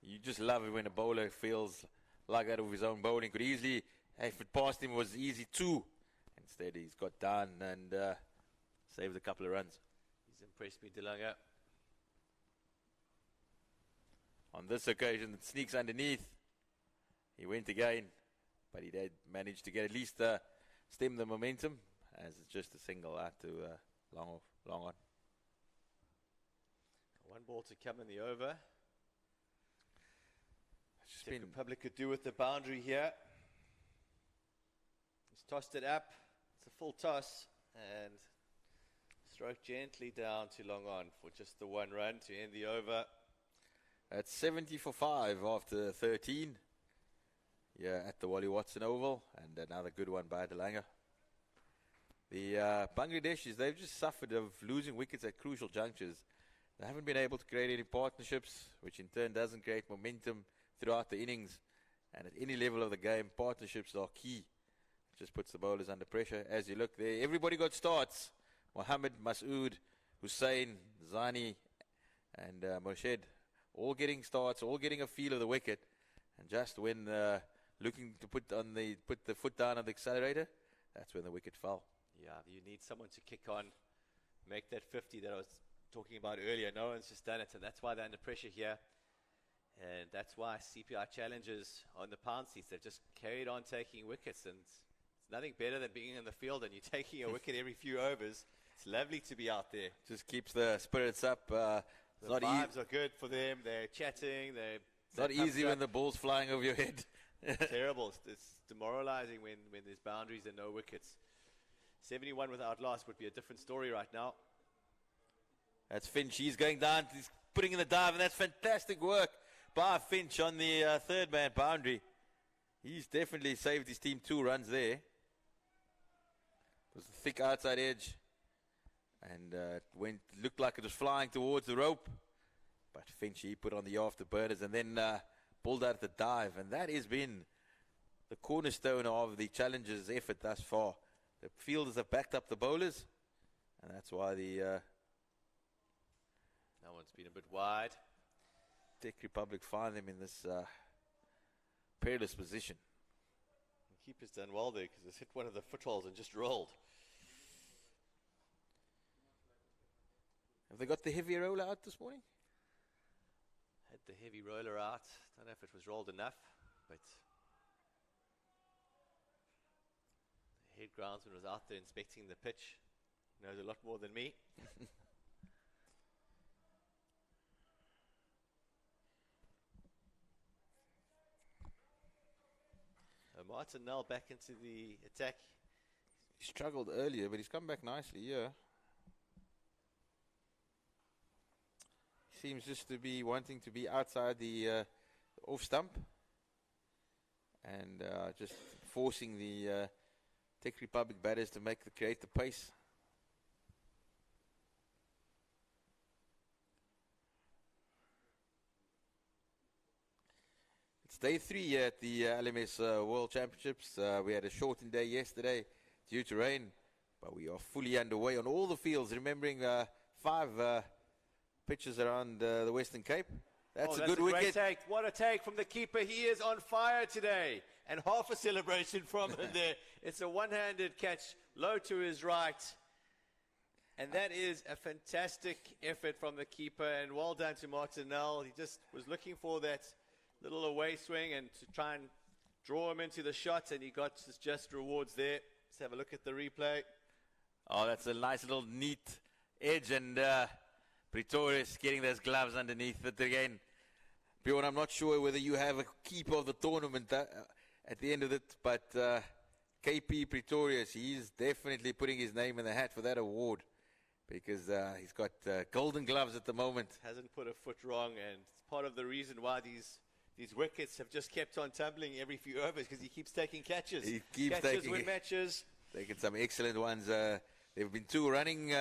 You just love it when a bowler feels like that of his own bowling. Could easily, if it passed him, was easy too. Instead, he's got down and saved a couple of runs. He's impressed me, De Lange. On this occasion, it sneaks underneath. He went again, but he did manage to get at least stem the momentum, as it's just a single out to long on. One ball to come in the over. Czech Republic could do with the boundary here. He's tossed it up. It's a full toss and stroke gently down to long on for just the 1 run to end the over. At 70 for 5 after 13. Yeah, at the Wally Watson Oval. And another good one by De Lange. The Bangladeshis, they've just suffered of losing wickets at crucial junctures. They haven't been able to create any partnerships, which in turn doesn't create momentum throughout the innings. And at any level of the game, partnerships are key. It just puts the bowlers under pressure. As you look there, everybody got starts. Mohammed, Masood, Hussain, Zani, and Moshed. All getting starts, all getting a feel of the wicket. And just when looking to put the foot down on the accelerator, that's when the wicket fell. Yeah, you need someone to kick on, make that 50 that I was talking about earlier. No one's just done it, and that's why they're under pressure here. And that's why CPI challenges on the pound seats. They've just carried on taking wickets, and it's nothing better than being in the field and you're taking a wicket every few overs. It's lovely to be out there. Just keeps the spirits up. The vibes are good for them. They're chatting. It's not easy when the ball's flying over your head. Terrible. It's demoralizing when there's boundaries and no wickets. 71 without loss would be a different story right now. That's Finch. He's going down. He's putting in the dive, and that's fantastic work by Finch on the third man boundary. He's definitely saved his team 2 runs there. It was a thick outside edge. And looked like it was flying towards the rope. But Finchy put on the afterburners and then pulled out the dive. And that has been the cornerstone of the Challengers' effort thus far. The fielders have backed up the bowlers. And that's why the That one's been a bit wide. Czech Republic find them in this perilous position. The keeper's done well there because it's hit one of the footholds and just rolled. Have they got the heavy roller out this morning? Had the heavy roller out. Don't know if it was rolled enough, but the head groundsman was out there inspecting the pitch. Knows a lot more than me. Martin Nell back into the attack. He struggled earlier, but he's come back nicely, yeah. He seems just to be wanting to be outside the off stump and just forcing the Czech Republic batters to create the pace. It's day 3 here at the LMS World Championships. We had a shortened day yesterday due to rain, but we are fully underway on all the fields, remembering 5 pitches around the Western Cape. That's a good wicket. Great take. What a take from the keeper. He is on fire today. And half a celebration from him there. It's a one-handed catch low to his right. And that is a fantastic effort from the keeper. And well done to Martinell. He just was looking for that little away swing and to try and draw him into the shot. And he got his just rewards there. Let's have a look at the replay. Oh, that's a nice little neat edge. And Pretorius getting those gloves underneath it again. Bjorn, I'm not sure whether you have a keeper of the tournament at the end of it, but KP Pretorius, he's definitely putting his name in the hat for that award because he's got golden gloves at the moment. Hasn't put a foot wrong, and it's part of the reason why these wickets have just kept on tumbling every few overs because he keeps taking catches. He keeps catches win matches. Taking some excellent ones. There have been 2 running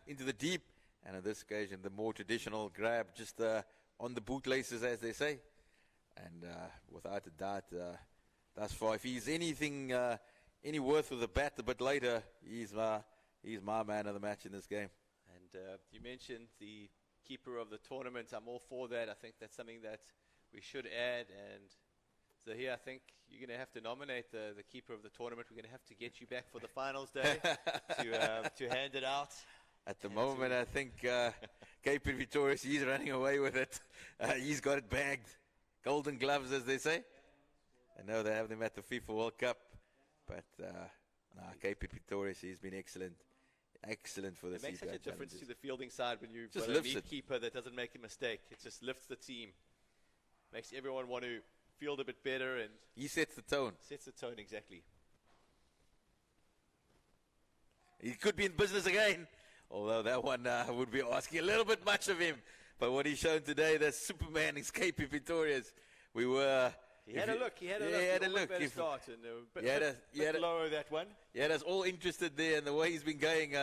into the deep, and on this occasion, the more traditional grab just on the bootlaces, as they say. And without a doubt, thus far, if he's anything, any worth with the bat a bit later, he's my man of the match in this game. And you mentioned the keeper of the tournament. I'm all for that. I think that's something that we should add. And so here, I think you're going to have to nominate the keeper of the tournament. We're going to have to get you back for the finals day to hand it out. At the moment, I think KP Pretorius, he's running away with it. He's got it bagged. Golden gloves, as they say. I know they have them at the FIFA World Cup. But KP Pretorius, he's been excellent. Excellent for the CPI. It makes such a difference to the fielding side when you've just got a neat it. keeper that doesn't make a mistake. It just lifts the team. Makes everyone want to field a bit better. And he sets the tone. Sets the tone, exactly. He could be in business again. Although that one would be asking a little bit much of him. But what he's shown today, that Superman is KP Pretorius. We were... He had a look. He had a look. Start and bit lower that one. Yeah, that's all interested there. And the way he's been going,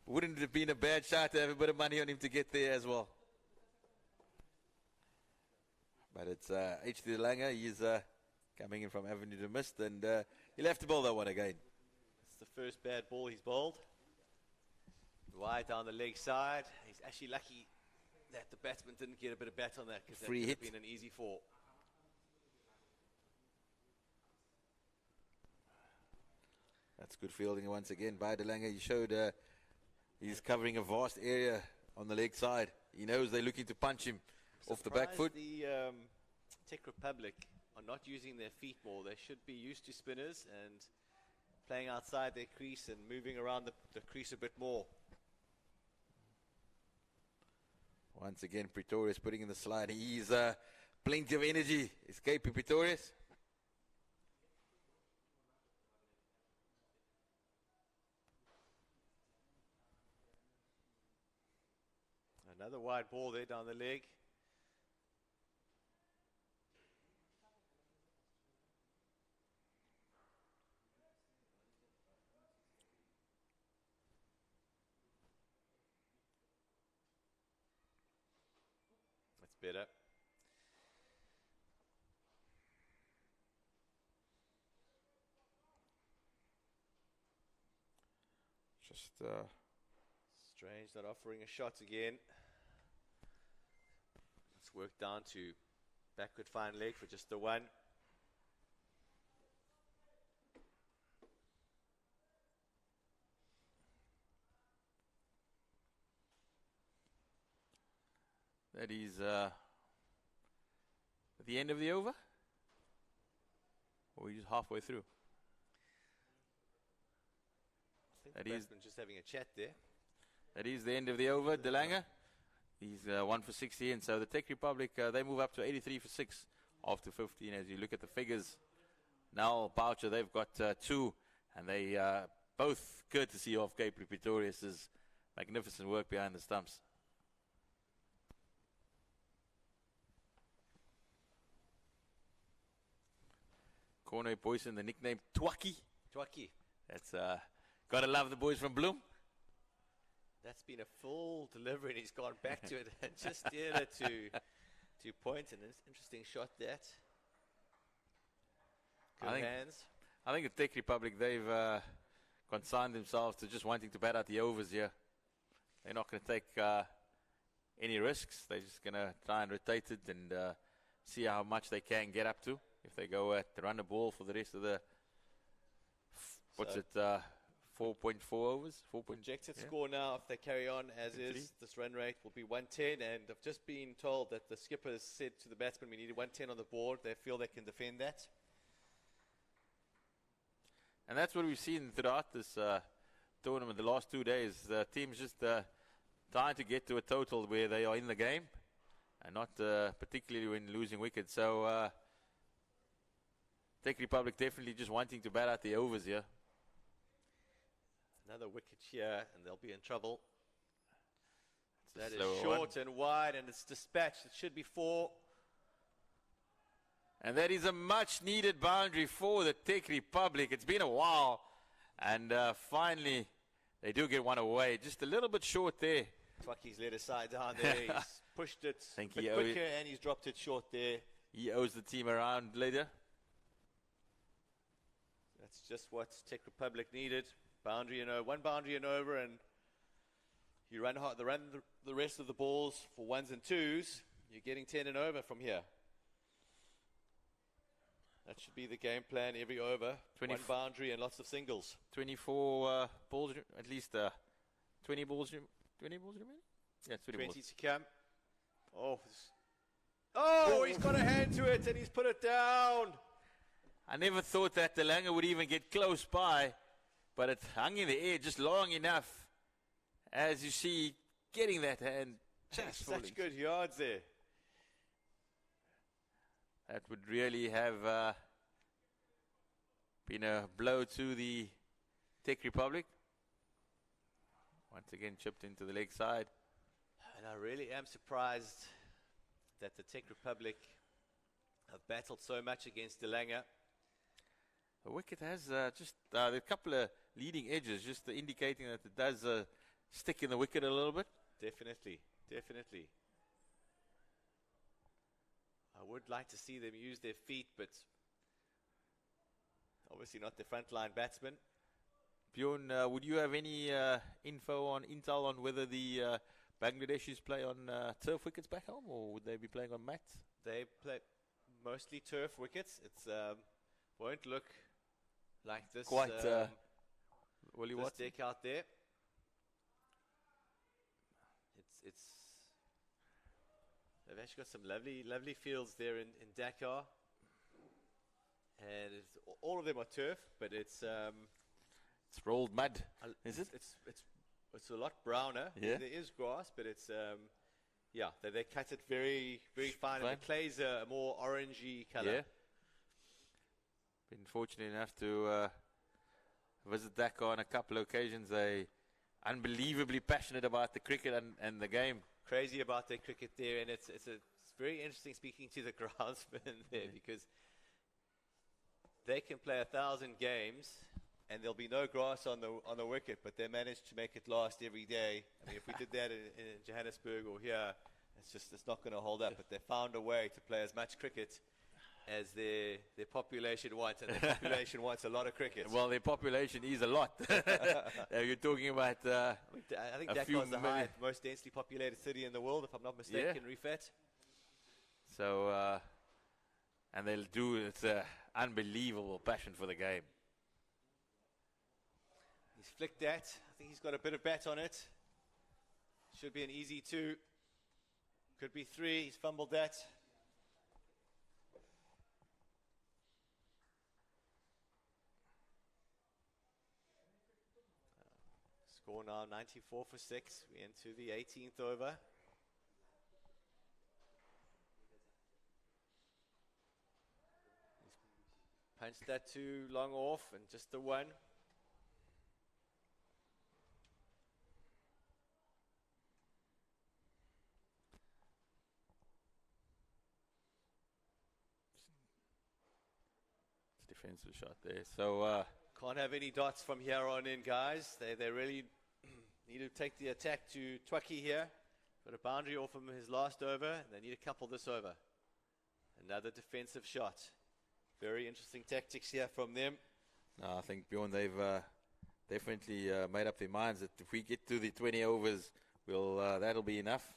wouldn't it have been a bad shot to have a bit of money on him to get there as well. But it's H.D. Langer. He's coming in from Avenue de Mist. And he'll have to bowl that one again. It's the first bad ball he's bowled. Wide down the leg side. He's actually lucky that the batsman didn't get a bit of bat on that because that would have been an easy 4. That's good fielding once again by De Lange. He showed he's covering a vast area on the leg side. He knows they're looking to punch him off the back foot. The Czech Republic are not using their feet more. They should be used to spinners and playing outside their crease and moving around the crease a bit more. Once again, Pretorius putting in the slide. He's plenty of energy. Escaping Pretorius. Another wide ball there down the leg. better. Just Strange not offering a shot again. Let's work down to backward fine leg for just the one. that is at the end of the over? Or are we just halfway through? I think That the is- batsman just having a chat there. That is the end of the over. De Lange, he's 1 for 60, and so the Czech Republic, they move up to 83 for 6 after 15. As you look at the figures, now Boucher, they've got 2, and they both courtesy of Cape Pretorius' magnificent work behind the stumps. Corner Boyson, the nickname Twaki. Twaki. That's gotta love the boys from Bloem. That's been a full delivery, and he's gone back to it and just steered it to point. And it's an interesting shot that. Good I think- hands. I think the Czech Republic, they've consigned themselves to just wanting to bat out the overs here. They're not going to take any risks. They're just going to try and rotate it and see how much they can get up to. If they go at the run the ball for the rest of the, what's So- it, 4.4 overs? 4. Projected yeah. score now, if they carry on as Good is, this run rate will be 110. And I've just been told that the skipper has said to the batsman, we need 110 on the board. They feel they can defend that. And that's what we've seen throughout this tournament the last 2 days. The teams just trying to get to a total where they are in the game and not particularly when losing wickets. So Czech Republic definitely just wanting to bat out the overs here. Another wicket here, and they'll be in trouble. It's a That is slower short and wide, and it's dispatched. It should be 4. And that is a much needed boundary for the Czech Republic. It's been a while. And finally, they do get one away. Just a little bit short there. Twaki's let his side down there. He's pushed it a Think bit he quicker, and he's dropped it short there. He owes the team around later. That's just what Czech Republic needed. Boundary and over, one boundary and over, and you run hard, the rest of the balls for ones and twos. You're getting 10 and over from here. That should be the game plan every over. 1 boundary and lots of singles. 24 balls, at least 20 balls, 20 balls remaining? Yeah, 20 balls. 20 to come. Oh, he's got a hand to it, and he's put it down. I never thought that De Lange would even get close by, but it hung in the air just long enough. As you see, getting that hand just falling. Such good yards there. That would really have been a blow to the Czech Republic. Once again, chipped into the leg side. And I really am surprised that the Czech Republic have battled so much against De Lange. The wicket has just a couple of leading edges, just indicating that it does stick in the wicket a little bit. Definitely, definitely. I would like to see them use their feet, but obviously not the frontline batsmen. Bjorn, would you have any intel on whether the Bangladeshis play on turf wickets back home, or would they be playing on mats? They play mostly turf wickets. It won't look like this. Quite Willie this Watson. deck out there. It's. They've actually got some lovely fields there in Dakar, and all of them are turf, but it's It's rolled mud, is it? It's a lot browner. Yeah. There is grass, but it's they cut it very fine. And the clay's a more orangey color. Yeah. Been fortunate enough to visit Dakar on a couple of occasions. They unbelievably passionate about the cricket and the game. Crazy about their cricket there, and it's very interesting speaking to the groundsman there because they can play 1,000 games and there'll be no grass on the wicket, but they manage to make it last every day. I mean, if we did that in Johannesburg or here, It's not going to hold up. But they found a way to play as much cricket as their population wants, and their population wants a lot of cricket. Well, their population is a lot. You're talking about I think a few Dakar's the million. most densely populated city in the world, if I'm not mistaken, Rifat. So, and they'll do, it's an unbelievable passion for the game. He's flicked that. I think he's got a bit of bat on it. Should be an easy 2. Could be 3. He's fumbled that. Score now 94 for 6. We're into the 18th over. He's punched that 2 long off and just the 1. Defensive shot there. So, Can't have any dots from here on in, guys. They really need to take the attack to Twaki here. Got a boundary off him his last over, and they need a couple this over. Another defensive shot. Very interesting tactics here from them. no, I think Bjorn, they've definitely made up their minds that if we get to the 20 overs, that'll be enough.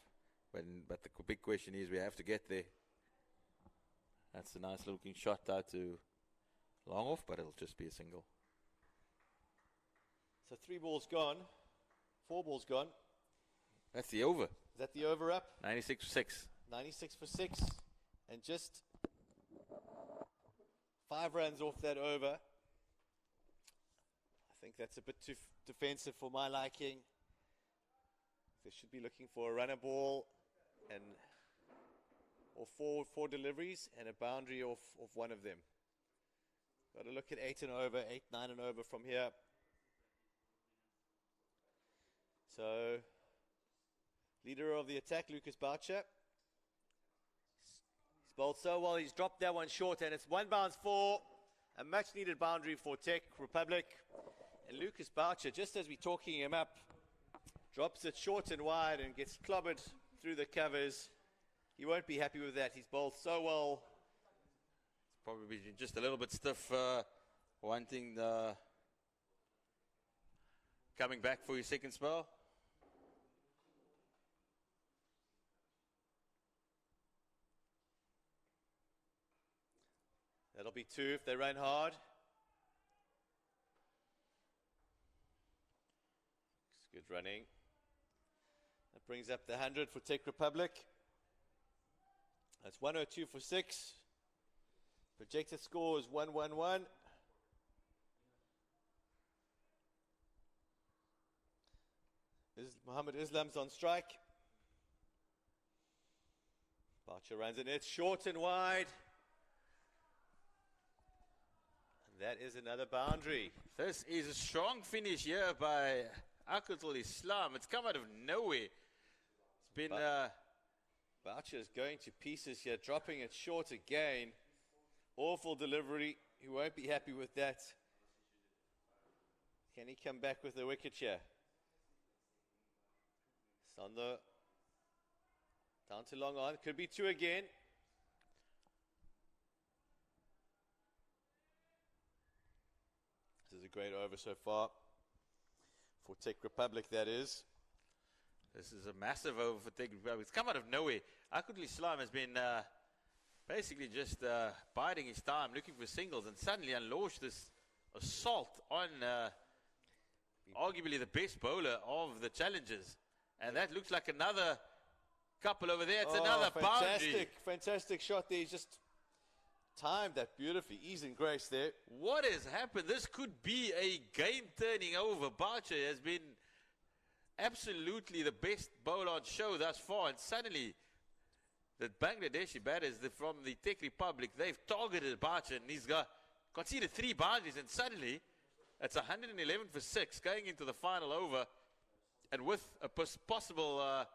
But the big question is we have to get there. That's a nice looking shot out to long off, but it'll just be a single. So 3 balls gone. 4 balls gone. That's the over. Is that the over up? 96 for 6. 96 for 6. And just 5 runs off that over. I think that's a bit too defensive for my liking. They should be looking for a runner ball and or four deliveries and a boundary off one of them. Got to look at 8 and over, 8, 9 and over from here. So, leader of the attack, Lucas Boucher. He's bowled so well, he's dropped that one short, and it's 1 bounce for a much needed boundary for Czech Republic. And Lucas Boucher, just as we're talking him up, drops it short and wide and gets clobbered through the covers. He won't be happy with that. He's bowled so well. Probably just a little bit stiff, wanting coming back for your second spell. That'll be 2 if they run hard. It's good running. That brings up the 100 for Czech Republic. That's 102 for 6. Projected score is 111. Mohammed Islam's on strike. Boucher runs in it short and wide. And that is another boundary. This is a strong finish here by Akatul Islam. It's come out of nowhere. It's been... Boucher is going to pieces here, dropping it short again. Awful delivery. He won't be happy with that. Can he come back with the wicket here? Sando down to long on. Could be 2 again. This is a great over so far. For Czech Republic, that is. This is a massive over for Czech Republic. It's come out of nowhere. Akatul Islam has been basically just biding his time, looking for singles, and suddenly unleashed this assault on arguably the best bowler of the challengers. And that looks like another couple over there. It's another boundary. Fantastic shot there. He's just timed that beautifully. Ease and grace there. What has happened? This could be a game-turning over. Boucher has been absolutely the best bowler on show thus far, and suddenly the Bangladeshi batters from the Czech Republic, they've targeted Boucher, and he's conceded 3 boundaries, and suddenly it's 111 for 6 going into the final over, and with a possible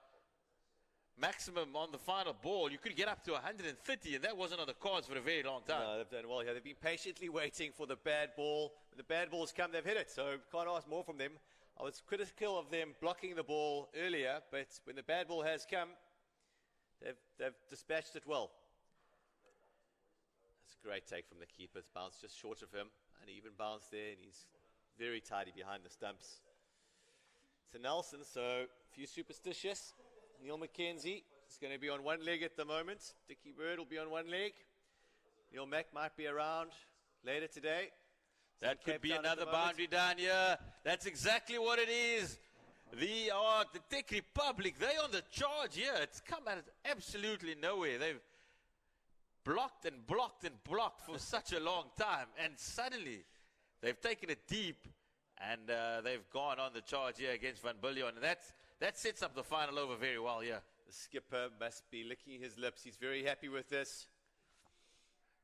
maximum on the final ball, you could get up to 130, and that wasn't on the cards for a very long time. No, they've done well here. They've been patiently waiting for the bad ball. When the bad balls come, they've hit it, so can't ask more from them. I was critical of them blocking the ball earlier, but when the bad ball has come, They've dispatched it well. That's a great take from the keeper. It's bounced just short of him, and he even bounced there, and he's very tidy behind the stumps. So Nelson, so if you're superstitious, Neil McKenzie is going to be on one leg at the moment. Dickie Bird will be on one leg. Neil Mack might be around later today. That could be another boundary down here. That's exactly what it is. The Czech Republic, they on the charge here. It's come out of absolutely nowhere. They've blocked and blocked and blocked for such a long time. And suddenly, they've taken it deep. And they've gone on the charge here against Van Billion. And that sets up the final over very well here. The skipper must be licking his lips. He's very happy with this.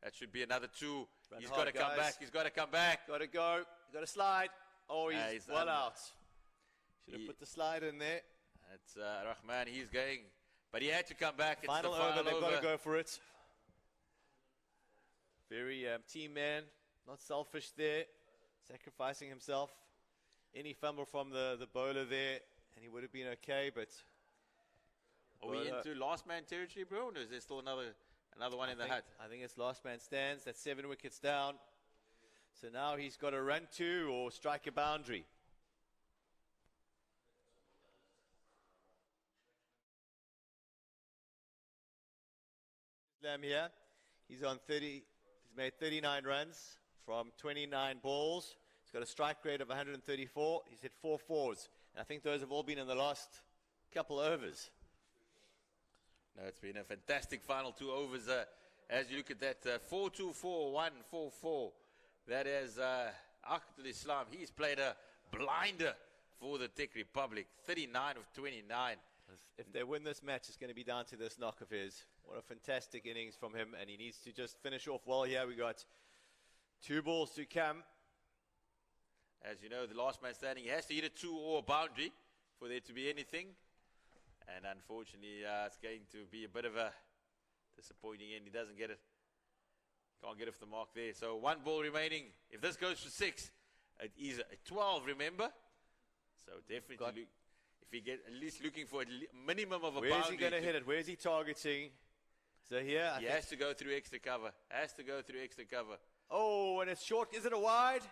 That should be another 2. Run He's hard, got to come guys. back. He's got to come back. Got to go. Got to slide. Oh, he's well out. Should have He- put the slide in there. That's Rahman. He's going. But he had to come back. It's Final the final over. They've got over. to go for it. Very team man. Not selfish there. Sacrificing himself. Any fumble from the bowler there, and he would have been okay, but... Are we into last man territory, bro? Or is there still another one in the hut? I think it's last man stands. That's 7 wickets down. So now he's got to run 2 or strike a boundary. Islam here. He's on 30. He's made 39 runs from 29 balls. He's got a strike rate of 134. He's hit 4 fours. And I think those have all been in the last couple overs. No, it's been a fantastic final 2 overs. As you look at that, 4-2, 4-1, 4-4. That is Akhtul Islam. He's played a blinder for the Czech Republic. 39 of 29. If they win this match, it's going to be down to this knock of his. What a fantastic innings from him, and he needs to just finish off well here. We got 2 balls to come. As you know, the last man standing, he has to hit a 2 or a boundary for there to be anything. And unfortunately, it's going to be a bit of a disappointing end. He doesn't get it. Can't get off the mark there. So 1 ball remaining. If this goes for 6, it is a 12, remember? So definitely, if he get at least looking for a minimum of a boundary. Where's he going to hit it? Where's he targeting? So here, he has to go through extra cover. Has to go through extra cover. Oh, and it's short. Is it a wide?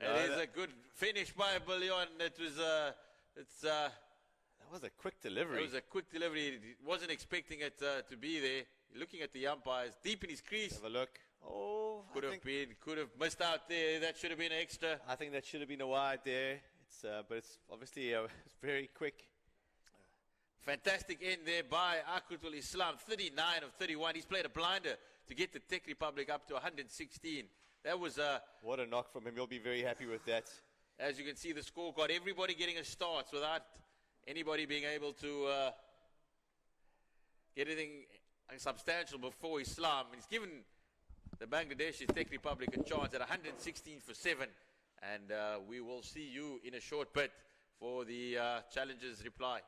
It is a good finish by Billion. It was that was a quick delivery. It was a quick delivery. He wasn't expecting it to be there. Looking at the umpires, deep in his crease. Have a look. Oh, could have missed out there. That should have been extra. I think that should have been a wide there. But it's obviously it's very quick. Fantastic end there by Akhtul Islam. 39 of 31. He's played a blinder to get the Czech Republic up to 116. That was what a knock from him. You'll be very happy with that. As you can see, the scorecard, everybody getting a start without anybody being able to get anything substantial before Islam. And he's given the Bangladeshi Czech Republic a chance at 116 for 7. And we will see you in a short bit for the challenger's reply.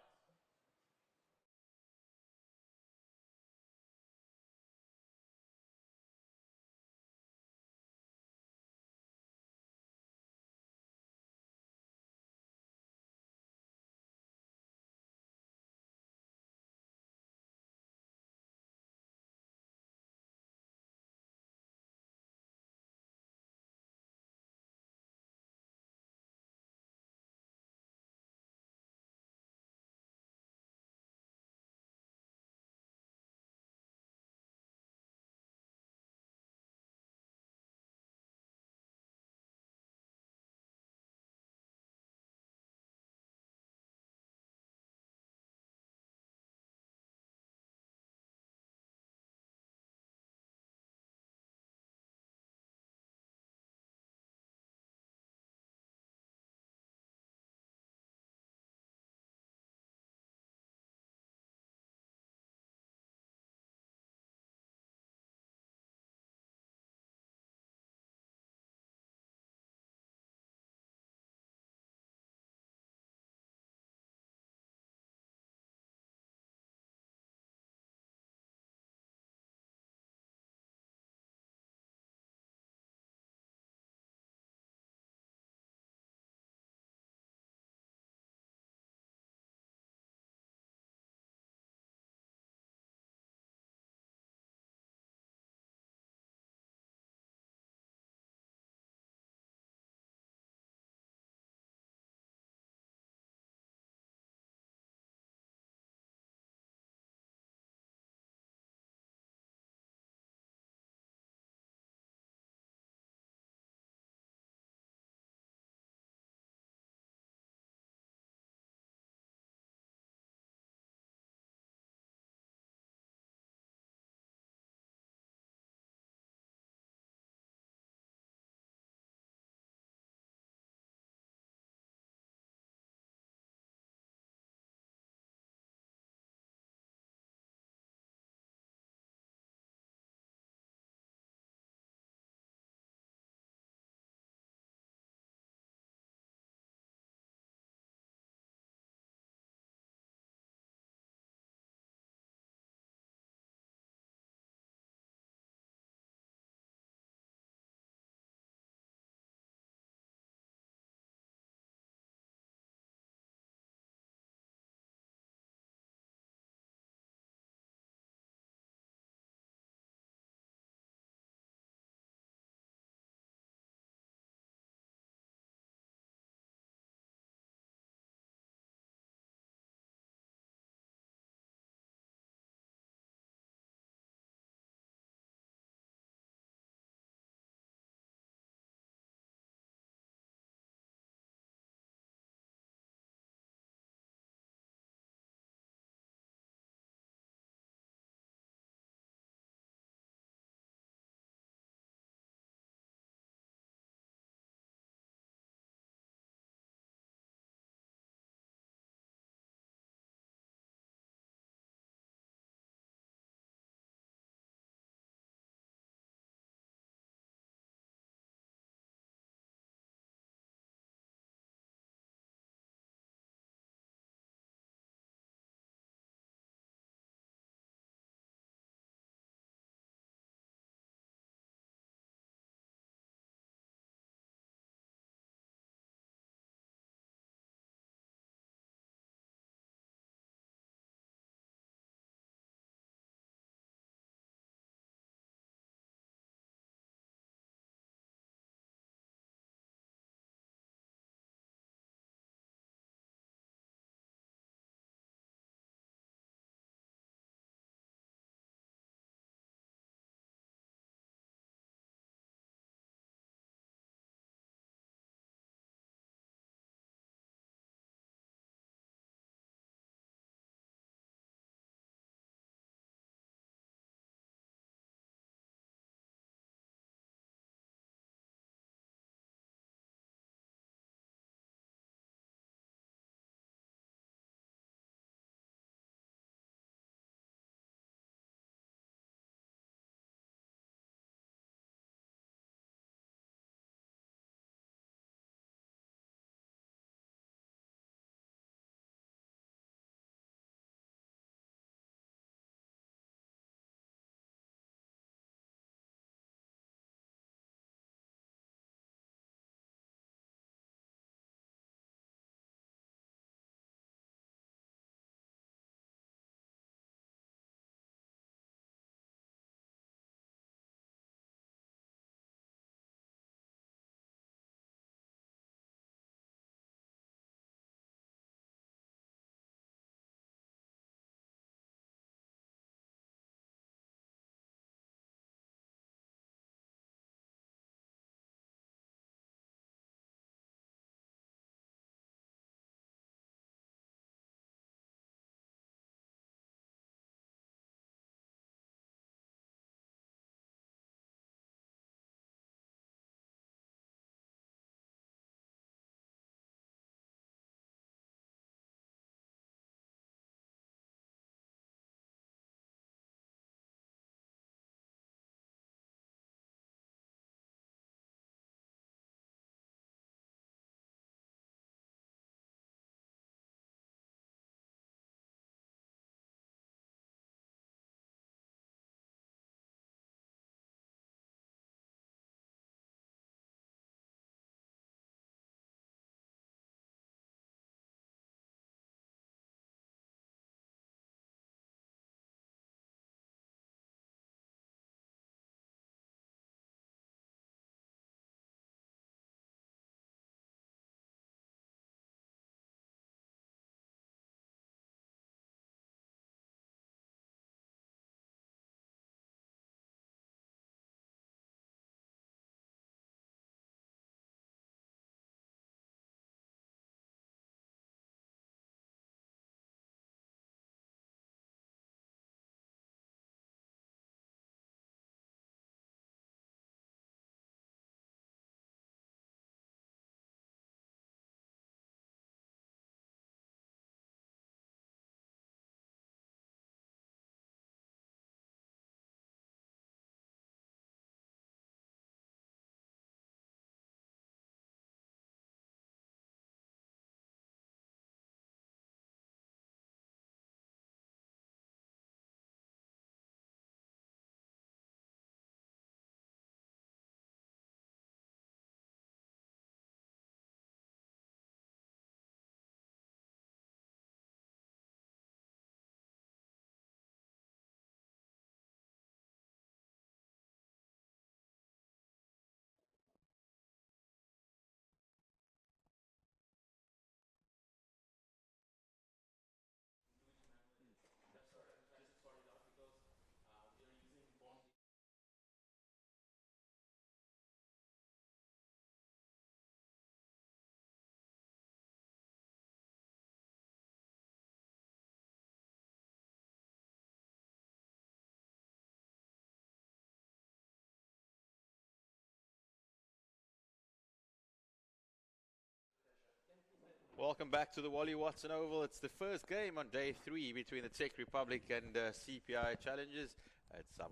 Welcome back to the Wally Watson Oval. It's the first game on day 3 between the Czech Republic and CPI Challenges.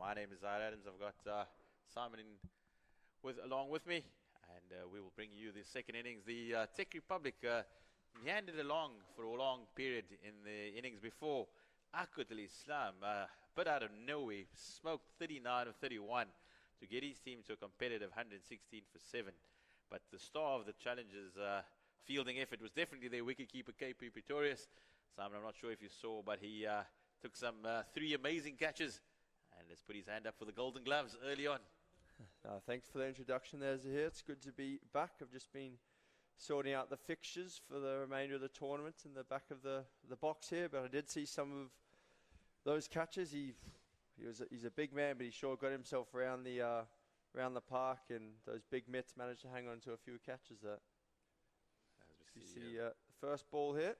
My name is Zahir Adams. I've got Simon along with me, and we will bring you the second innings. The Czech Republic meandered along for a long period in the innings before. Akut al-Islam, but out of nowhere, smoked 39 of 31 to get his team to a competitive 116 for 7. But the star of the Challenges fielding effort was definitely their wicketkeeper, KP Pretorius. Simon, I'm not sure if you saw, but he took some 3 amazing catches and has put his hand up for the Golden Gloves early on. Thanks for the introduction there, Zahir. It's good to be back. I've just been sorting out the fixtures for the remainder of the tournament in the back of the box here, but I did see some of those catches. He's a big man, but he sure got himself around the park, and those big mitts managed to hang on to a few catches there. You see the first ball hit.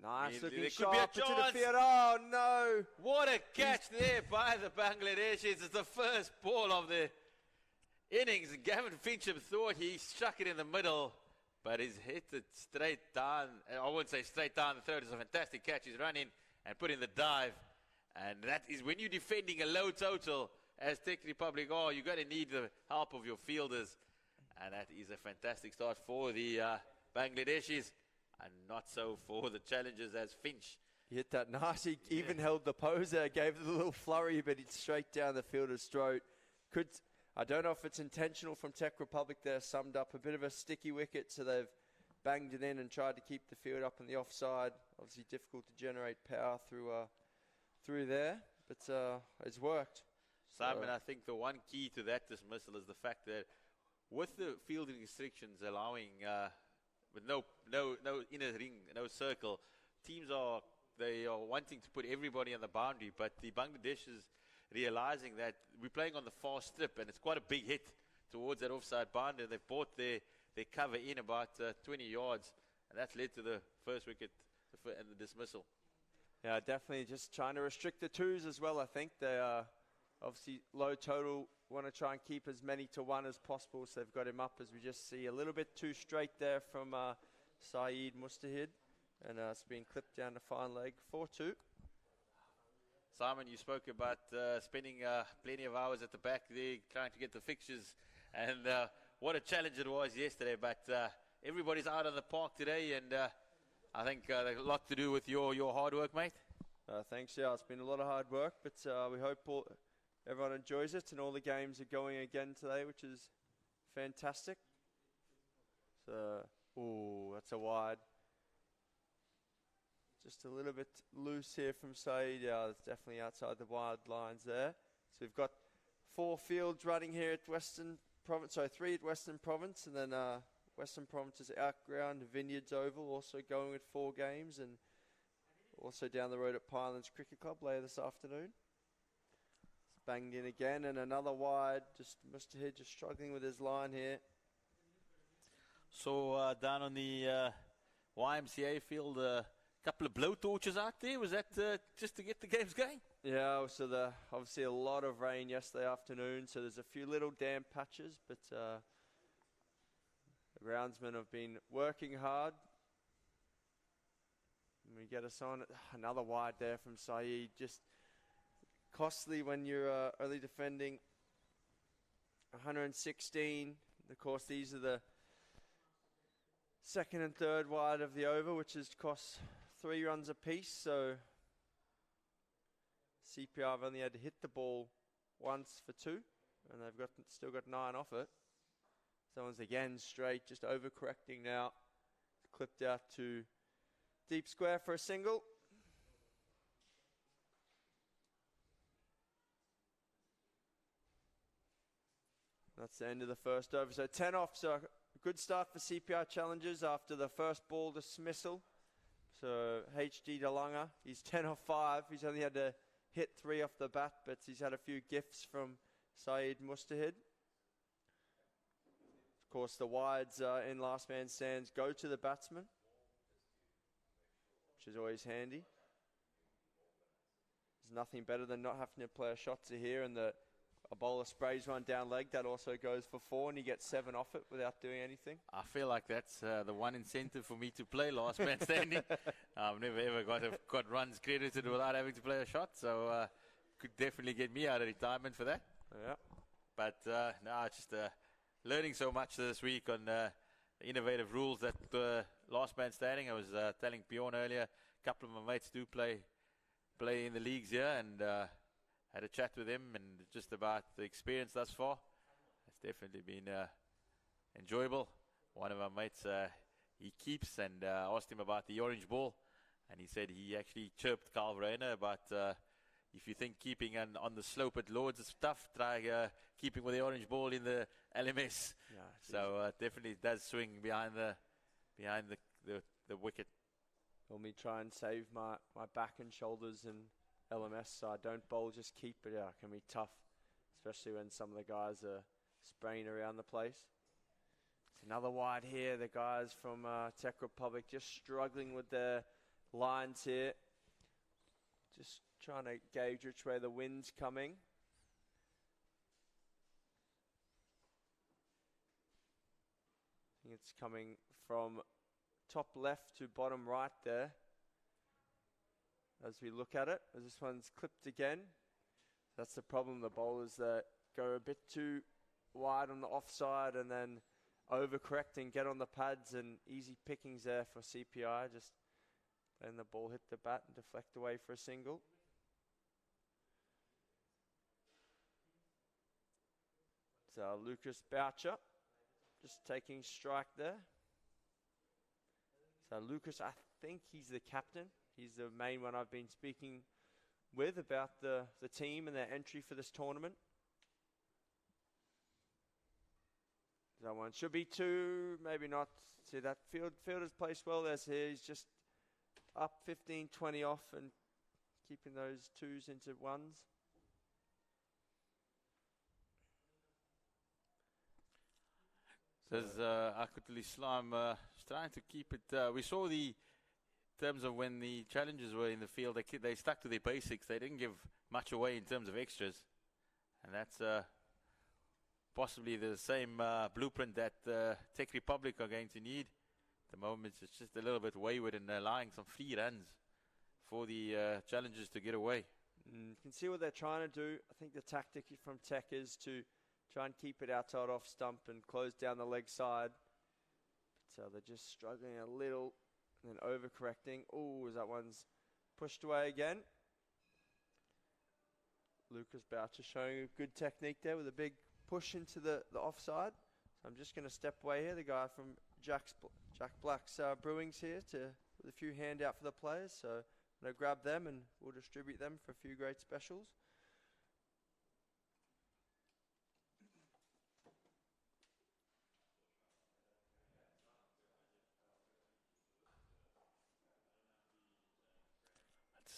Nice looking shot to the field. Oh no! What a catch there by the Bangladeshis. It's the first ball of the innings. Gavin Fincham thought he struck it in the middle, but he's hit it straight down. I wouldn't say straight down the throat. It's a fantastic catch. He's run in and put in the dive. And that is when you're defending a low total, as Czech Republic are, you've got to need the help of your fielders. And that is a fantastic start for the Bangladeshis, and not so for the challengers as Finch. He hit that nice. He even held the poser, gave it a little flurry, but it's straight down the fielder's throat. I don't know if it's intentional from Czech Republic there, summed up a bit of a sticky wicket, so they've banged it in and tried to keep the field up on the offside. Obviously difficult to generate power through there, but it's worked. Simon, I think the one key to that dismissal is the fact that with the fielding restrictions allowing, with no inner ring, no circle, teams are wanting to put everybody on the boundary, but the Bangladesh is realizing that we're playing on the far strip, and it's quite a big hit towards that offside boundary. They've brought their cover in about 20 yards, and that's led to the first wicket and the dismissal. Yeah, definitely just trying to restrict the twos as well. I think they are obviously low total, want to try and keep as many to 1 as possible, so they've got him up, as we just see, a little bit too straight there from Saeed Mustahid, and it's been clipped down the fine leg, 4-2. Simon, you spoke about spending plenty of hours at the back there trying to get the fixtures, and what a challenge it was yesterday, but everybody's out on the park today, and I think a lot to do with your hard work, mate. Thanks, yeah, it's been a lot of hard work, but we hope everyone enjoys it, and all the games are going again today, which is fantastic. So, that's a wide. Just a little bit loose here from Saeed. Yeah, it's definitely outside the wide lines there. So we've got 4 fields running here at Western Province. Sorry, 3 at Western Province, and then Western Province's outground, Vineyards Oval, also going with 4 games, and also down the road at Pinelands Cricket Club later this afternoon. It's banged in again, and another wide. Just Mustahid just struggling with his line here. So down on the YMCA field, couple of blowtorches out there. Was that just to get the games going? Yeah, so obviously a lot of rain yesterday afternoon, so there's a few little damp patches, but the groundsmen have been working hard. And we get us on. Another wide there from Saeed. Just costly when you're only defending 116. Of course, these are the second and third wide of the over, which has cost 3 runs apiece. So CPI have only had to hit the ball once for 2, and they've still got 9 off it. Someone's again straight, just overcorrecting now. Clipped out to deep square for a single. That's the end of the first over. So 10 off. So a good start for CPI Challengers after the first ball dismissal. So HD DeLanga, he's 10 off 5. He's only had to hit 3 off the bat, but he's had a few gifts from Saeed Mustahid. Of course, the wides in last man stands go to the batsman, which is always handy. There's nothing better than not having to play a shot to here, and the a bowler sprays one down leg, that also goes for 4, and you get 7 off it without doing anything. I feel like that's the one incentive for me to play last man standing. I've never ever got runs credited without having to play a shot, so could definitely get me out of retirement for that. Yeah. But no, just learning so much this week on innovative rules that last man standing. I was telling Bjorn earlier, a couple of my mates do play in the leagues here, and had a chat with him and just about the experience thus far. It's definitely been enjoyable. One of our mates, he keeps, and asked him about the orange ball, and he said he actually chirped Carl Verheyen about if you think keeping on the slope at Lords is tough, try keeping with the orange ball in the LMS. Yeah, So definitely does swing behind the wicket. Let me try and save my back and shoulders in LMS, so I don't bowl, just keep it out. It can be tough, especially when some of the guys are spraying around the place. It's another wide here. The guys from Czech Republic just struggling with their lines here. Just trying to gauge which way the wind's coming. I think it's coming from top left to bottom right there as we look at it, as this one's clipped again. That's the problem, the bowlers that go a bit too wide on the offside and then overcorrect and get on the pads, and easy pickings there for CPI, just letting the ball hit the bat and deflect away for a single. So Lucas Boucher just taking strike there. So Lucas, I think he's the captain. He's the main one I've been speaking with about the team and their entry for this tournament. That one should be 2, maybe not. See that fielder's placed well there. So he's just up 15, 20 off and keeping those 2s into 1s. Says Akutali Islam trying to keep it. We saw in terms of when the challengers were in the field, they stuck to their basics. They didn't give much away in terms of extras. And that's possibly the same blueprint that Czech Republic are going to need. At the moment, it's just a little bit wayward and allowing some free runs for the challengers to get away. You can see what they're trying to do. I think the tactic from Tech is to try and keep it outside off stump and close down the leg side. So they're just struggling a little and then overcorrecting. Oh, that one's pushed away again. Lucas Boucher showing a good technique there with a big push into the offside. So I'm just going to step away here. The guy from Jack Black's Brewings here with a few handout for the players. So I'm going to grab them and we'll distribute them for a few great specials.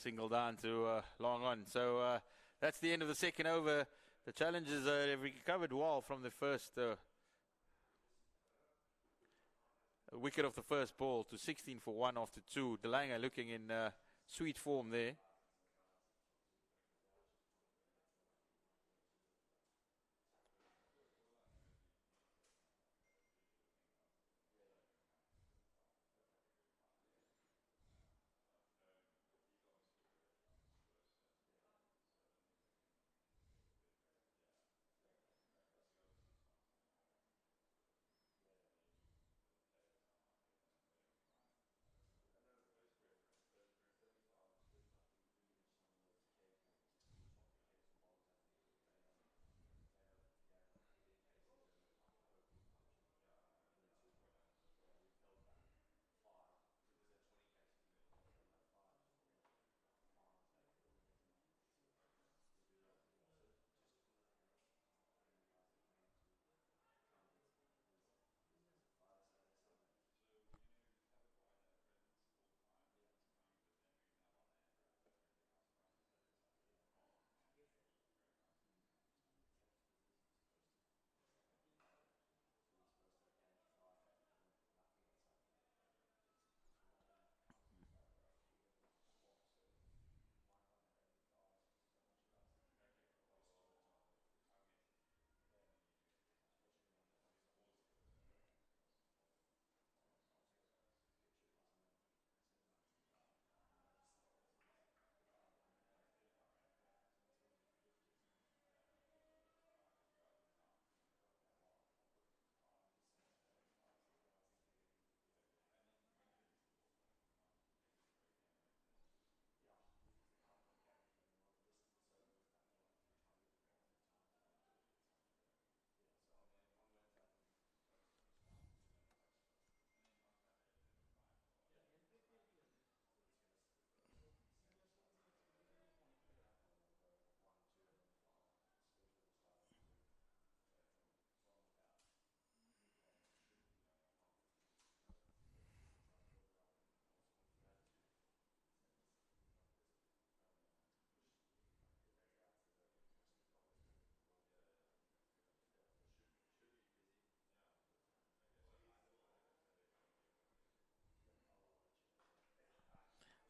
Single down to long on. So that's the end of the second over. The challengers have recovered well from the first wicket of the first ball to 16 for 1 after 2. Delanga looking in sweet form there.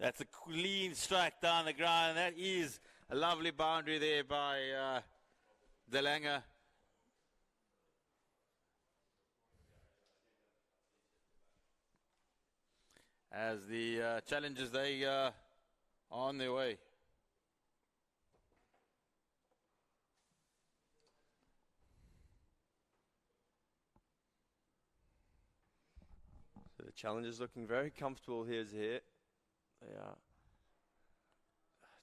That's a clean strike down the ground. That is a lovely boundary there by De Lange. As the challengers, they are on their way. So the challengers looking very comfortable here. They are.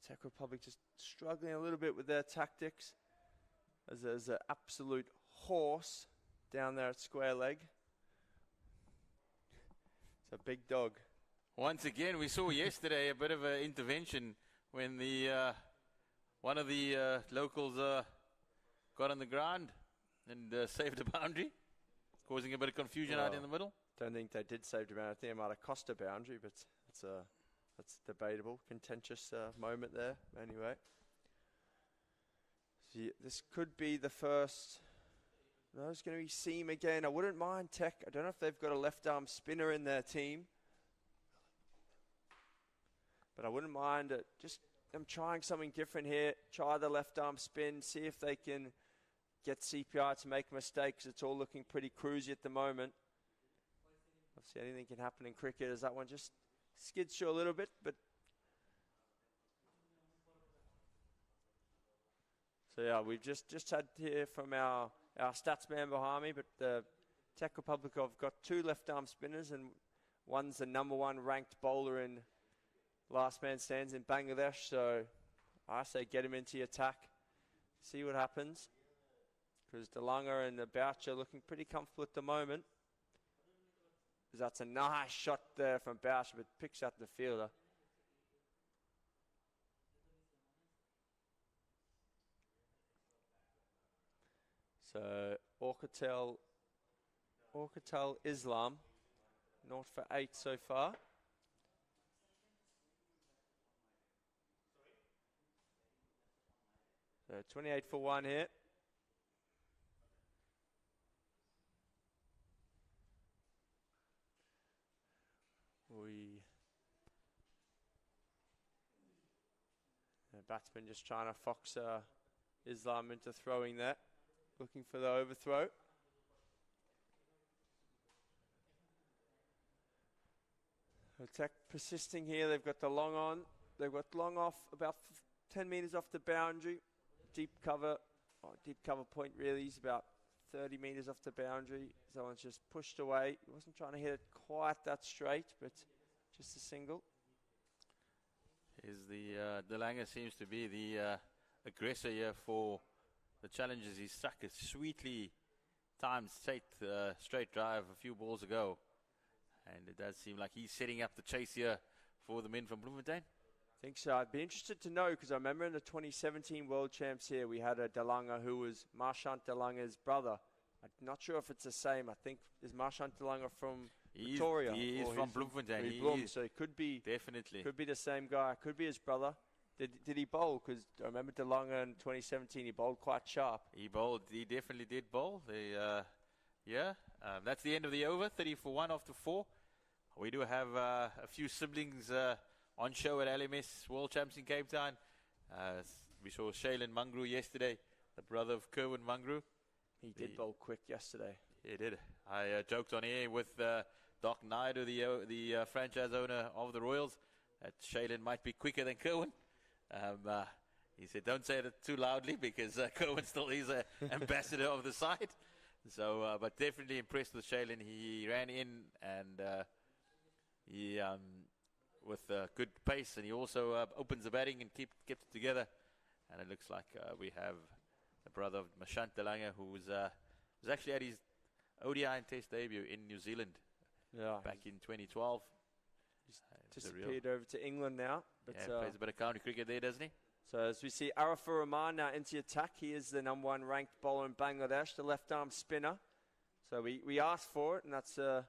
Czech Republic just struggling a little bit with their tactics. As there's an absolute horse down there at square leg. It's a big dog. Once again, we saw yesterday a bit of an intervention when the one of the locals got on the ground and saved a boundary, causing a bit of confusion out in the middle. Don't think they did save the boundary. I think they might have cost a boundary, but that's debatable. Contentious moment there. Anyway, so this could be the first. No, it's going to be seam again. I wouldn't mind Tech. I don't know if they've got a left arm spinner in their team, but I wouldn't mind just them trying something different here. Try the left arm spin. See if they can get CPI to make mistakes. It's all looking pretty cruisy at the moment. Obviously, anything can happen in cricket as that one just skids through a little bit, but so yeah, we've just had here from our stats man behind me, but the Czech Republic have got 2 left arm spinners and one's the #1 ranked bowler in last man stands in Bangladesh, so I say get him into the attack, see what happens, because De Lange and the Boucher are looking pretty comfortable at the moment. That's a nice shot there from Boucher, but picks out the fielder. So Orcatel Islam, 0 for 8 so far. So 28 for 1 here. The batsman just trying to fox Islam into throwing that, looking for the overthrow. Attack persisting here. They've got the long on. They've got long off about 10 metres off the boundary. Deep cover point really. He's about 30 metres off the boundary. Someone's just pushed away. He wasn't trying to hit it quite that straight, but just a single. De Lange seems to be the aggressor here for the challengers. He struck a sweetly timed straight drive a few balls ago, and it does seem like he's setting up the chase here for the men from Bloemfontein. I think so. I'd be interested to know, because I remember in the 2017 World Champs here, we had a De Lange who was Marchant De Lange's brother. I'm not sure if it's the same. I think, is Marchant De Lange from Victoria? He is from Bloemfontein. So it could be definitely the same guy. Could be his brother. Did he bowl? Because I remember De Lange in 2017, he bowled quite sharp. He definitely did bowl. That's the end of the over. 30 for 1 after 4. We do have a few siblings on show at LMS World Champs in Cape Town. We saw Shaylin Mangru yesterday, the brother of Kerwin Mangru. He did bowl quick yesterday. He did. I joked on air with Doc Naidu, the franchise owner of the Royals, that Shaylin might be quicker than Kerwin. He said, don't say that too loudly, because Kerwin still is an ambassador of the side. So, but definitely impressed with Shaylin. He ran in and he with good pace, and he also opens the batting and kept it together. And it looks like we have the brother of Marchant De Lange, who was actually at his ODI and Test debut in New Zealand back in 2012. He's disappeared over to England now. But plays a bit of county cricket there, doesn't he? So as we see Arafur Rahman now into attack, he is the #1 ranked bowler in Bangladesh, the left-arm spinner. So we asked for it, and that's a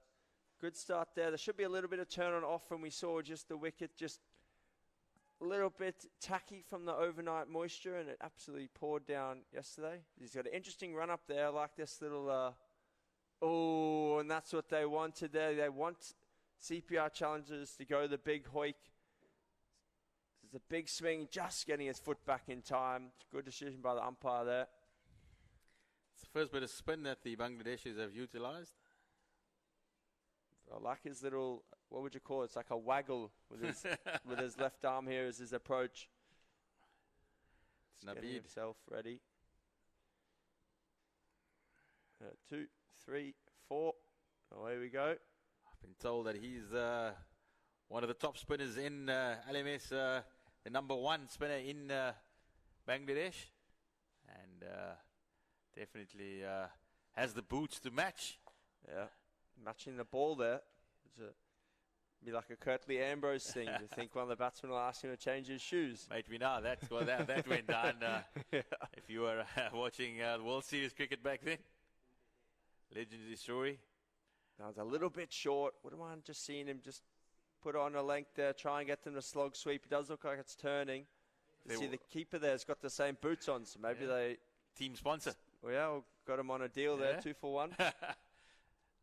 good start there. There should be a little bit of turn on off when we saw just the wicket just a little bit tacky from the overnight moisture, and it absolutely poured down yesterday. He's got an interesting run up there. I like this little, and that's what they wanted there. They want CPR challengers to go the big hoik a big swing, just getting his foot back in time. Good decision by the umpire there. It's the first bit of spin that the Bangladeshis have utilized. I like his little, what would you call it? It's like a waggle with his with his left arm here as his approach. Just getting himself ready. 2, 3, 4. Away we go. I've been told that he's one of the top spinners in LMS, the number 1 spinner in Bangladesh, and definitely has the boots to match. Yeah, matching the ball there. Be like a Curtly Ambrose thing. You think one of the batsmen will ask him to change his shoes? Mate, we know that's what that went down. If you were watching the World Series cricket back then, legendary story. Now it's a little bit short. Wouldn't mind just seeing him just put on a length there, try and get them to slog sweep. It does look like it's turning. You see the keeper there's got the same boots on, so maybe they... Team sponsor. Well, yeah, got him on a deal there, 2 for 1.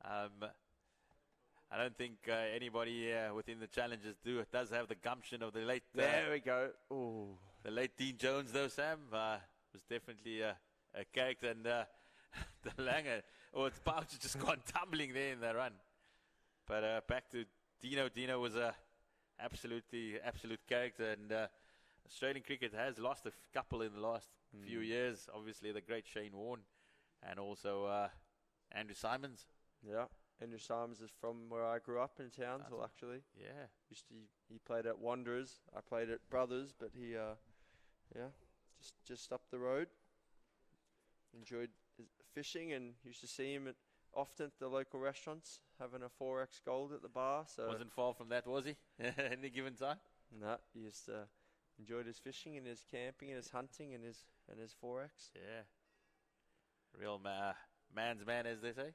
I don't think anybody within the challengers does have the gumption of the late... there we go. Ooh. The late Dean Jones, though, Sam, was definitely a character. And the Langer, it's Boucher just gone tumbling there in the run. But back to Dino. Dino was a absolute character. And Australian cricket has lost a couple in the last few years. Obviously, the great Shane Warne and also Andrew Simons. Yeah. Andrew Simons is from where I grew up in Townsville, actually. Yeah. He played at Wanderers. I played at Brothers, but he, just up the road. Enjoyed his fishing and used to see him often at the local restaurants, having a 4X gold at the bar. So wasn't far from that, was he? Any given time? No, he just enjoyed his fishing and his camping and his hunting and his 4X. Yeah. Real man's man, as they say.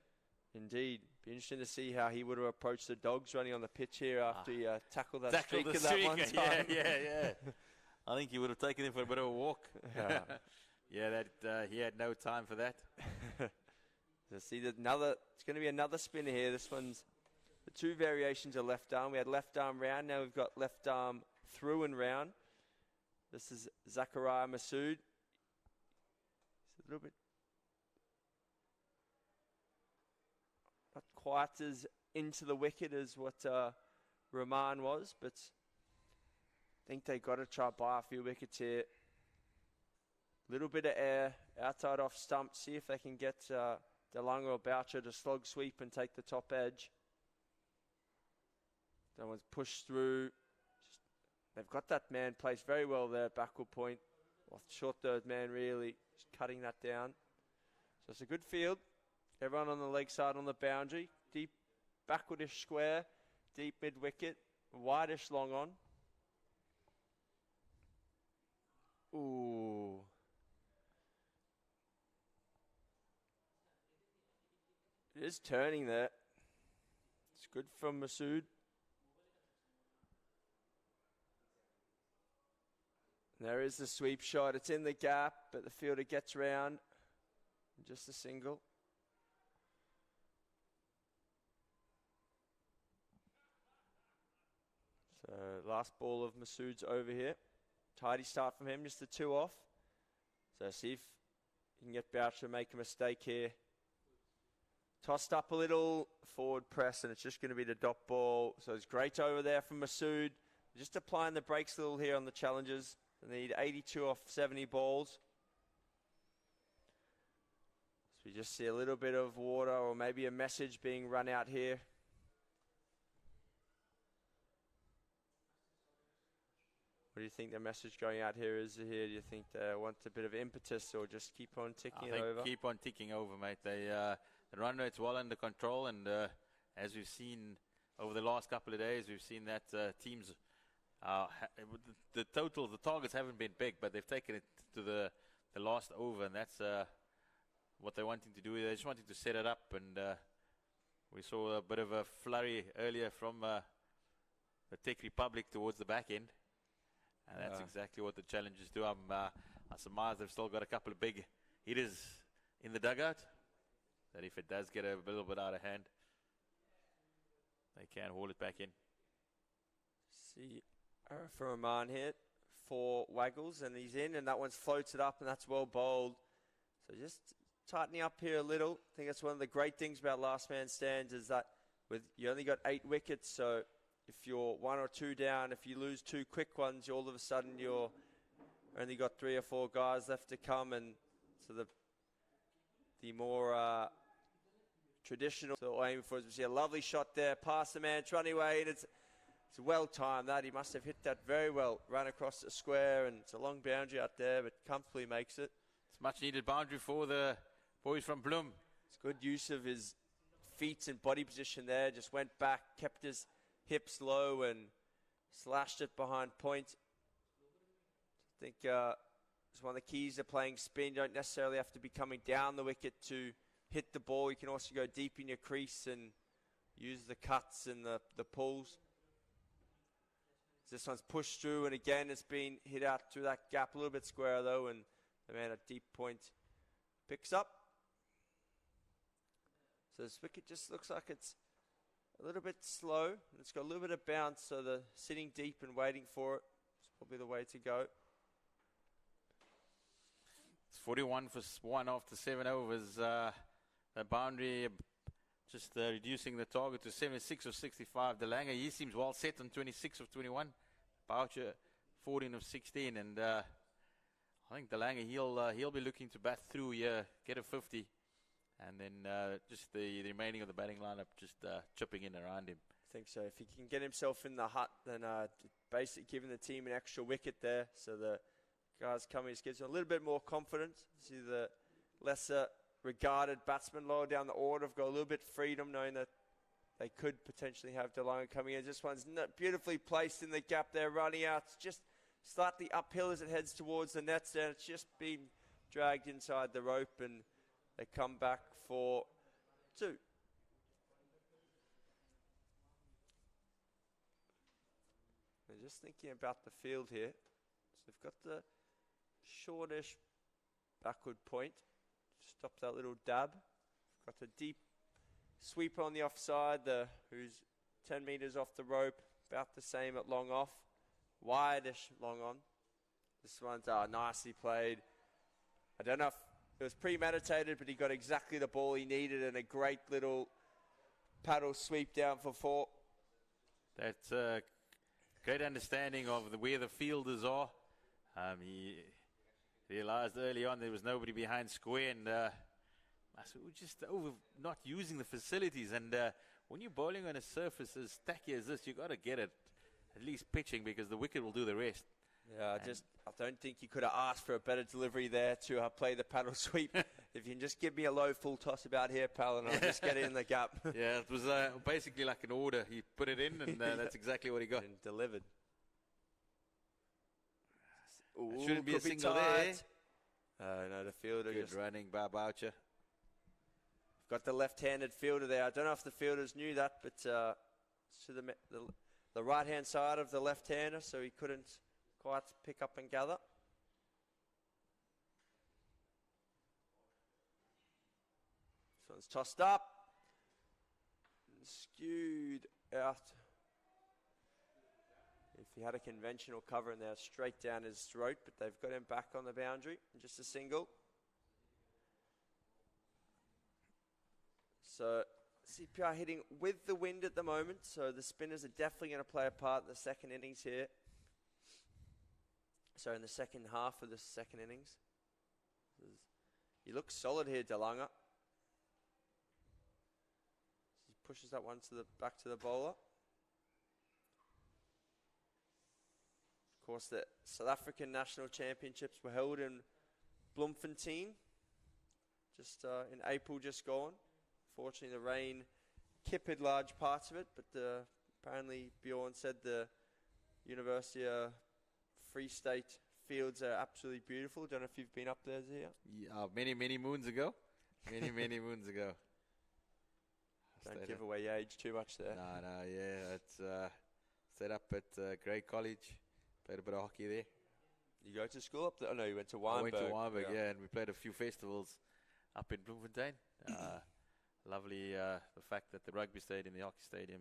Indeed. Be interesting to see how he would have approached the dogs running on the pitch here after he tackled that streak the that one time. Yeah. I think he would have taken him for a bit of a walk. Yeah, he had no time for that. So see, it's going to be another spinner here. This one's the 2 variations of left arm. We had left arm round. Now we've got left arm through and round. This is Zakaria Masood. It's a little bit not quite as into the wicket as what Rahman was, but I think they got to try buy a few wickets here. Little bit of air outside off stump. See if they can get DeLonge or Boucher to slog sweep and take the top edge. That one's pushed through. They've got that man placed very well there at backward point. Off the short third man really just cutting that down. So it's a good field. Everyone on the leg side on the boundary. Deep backwardish square. Deep mid wicket. Wideish long on. Ooh. It is turning there. It's good from Masood. There is the sweep shot. It's in the gap, but the fielder gets round. Just a single. So last ball of Masood's over here. Tidy start from him, just the 2 off. So see if you can get Boucher to make a mistake here. Tossed up a little, forward press, and it's just going to be the dot ball. So it's great over there from Masood. Just applying the brakes a little here on the challengers. They need 82 off 70 balls. So we just see a little bit of water or maybe a message being run out here. What do you think the message going out here is here? Do you think they want a bit of impetus or just keep on ticking it over? Keep on ticking over, mate. The run rate's well under control, and as we've seen over the last couple of days, we've seen that teams, the targets haven't been big, but they've taken it to the last over, and that's what they're wanting to do. They're just wanting to set it up, and we saw a bit of a flurry earlier from the Czech Republic towards the back end. And that's exactly what the challengers do. I surmise they've still got a couple of big hitters in the dugout, that if it does get a little bit out of hand, they can haul it back in. See, for Rahman here, for Waggles, and he's in, and that one's floated up, and that's well bowled. So just tightening up here a little. I think that's one of the great things about last man stands is that you only got 8 wickets, so if you're 1 or 2 down, if you lose 2 quick ones, all of a sudden you're only got 3 or 4 guys left to come, and so the more traditional aiming for is we see a lovely shot there, past the man, running away, and it's well timed that. He must have hit that very well, run across the square, and it's a long boundary out there, but comfortably makes it. It's much needed boundary for the boys from Bloom. It's good use of his feet and body position there, just went back, kept his hips low and slashed it behind point. I think it's one of the keys to playing spin. You don't necessarily have to be coming down the wicket to hit the ball. You can also go deep in your crease and use the cuts and the pulls. This one's pushed through, and again it's been hit out through that gap, a little bit square though, and the man at deep point picks up. So this wicket just looks like it's a little bit slow, and it's got a little bit of bounce, so the sitting deep and waiting for it is probably the way to go. It's 41 for 1 after 7 overs. The boundary just reducing the target to 76 of 65. Delanga, he seems well set on 26 of 21. Boucher, 14 of 16. And I think Delanga, he'll be looking to bat through here, get a 50. And then just the remaining of the batting lineup just chipping in around him. I think so. If he can get himself in the hut, then basically giving the team an extra wicket there. So the guys coming just gives them a little bit more confidence. See the lesser regarded batsmen lower down the order have got a little bit of freedom, knowing that they could potentially have DeLonge coming in. This one's beautifully placed in the gap there, running out. It's just slightly uphill as it heads towards the nets there. It's just been dragged inside the rope, and they come back for 2. They're just thinking about the field here. So they've got the shortish backward point. Stop that little dab. Got a deep sweeper on the offside, who's 10 metres off the rope, about the same at long off. Wide-ish long on. This one's nicely played. I don't know if it was premeditated, but he got exactly the ball he needed and a great little paddle sweep down for 4. That's a great understanding of where the fielders are. He realized early on there was nobody behind square, and we're just over not using the facilities. And when you're bowling on a surface as tacky as this, you got to get it at least pitching, because the wicket will do the rest. Yeah, I don't think you could have asked for a better delivery there to play the paddle sweep. If you can just give me a low full toss about here, pal, and I'll just get it in the gap. Yeah, it was basically like an order. He put it in, and that's exactly what he got. And delivered. Ooh, it shouldn't be a single there. No, the fielder Good just running by Boucher. got the left-handed fielder there. I don't know if the fielders knew that, but to the right-hand side of the left-hander, so he couldn't quite pick up and gather. This one's tossed up. And skewed out. If he had a conventional cover in there, straight down his throat, but they've got him back on the boundary. Just a single. So CPI hitting with the wind at the moment, so the spinners are definitely going to play a part in the second innings here. So in the second half of the second innings. He looks solid here, DeLanga. He pushes that one back to the bowler. Of course, the South African National Championships were held in Bloemfontein just in April just gone. Fortunately, the rain kippered large parts of it, but apparently Bjorn said the University of Free State fields are absolutely beautiful. Don't know if you've been up there, Zia. Yeah, many moons ago. Many moons ago. Don't give away your age too much there. No, yeah. It's set up at Grey College. Played a bit of hockey there. You go to school up there? Oh, no, you went to Wynberg. I went to Wynberg, yeah, and we played a few festivals up in Bloemfontein. Lovely, the fact that the rugby stadium, the hockey stadium,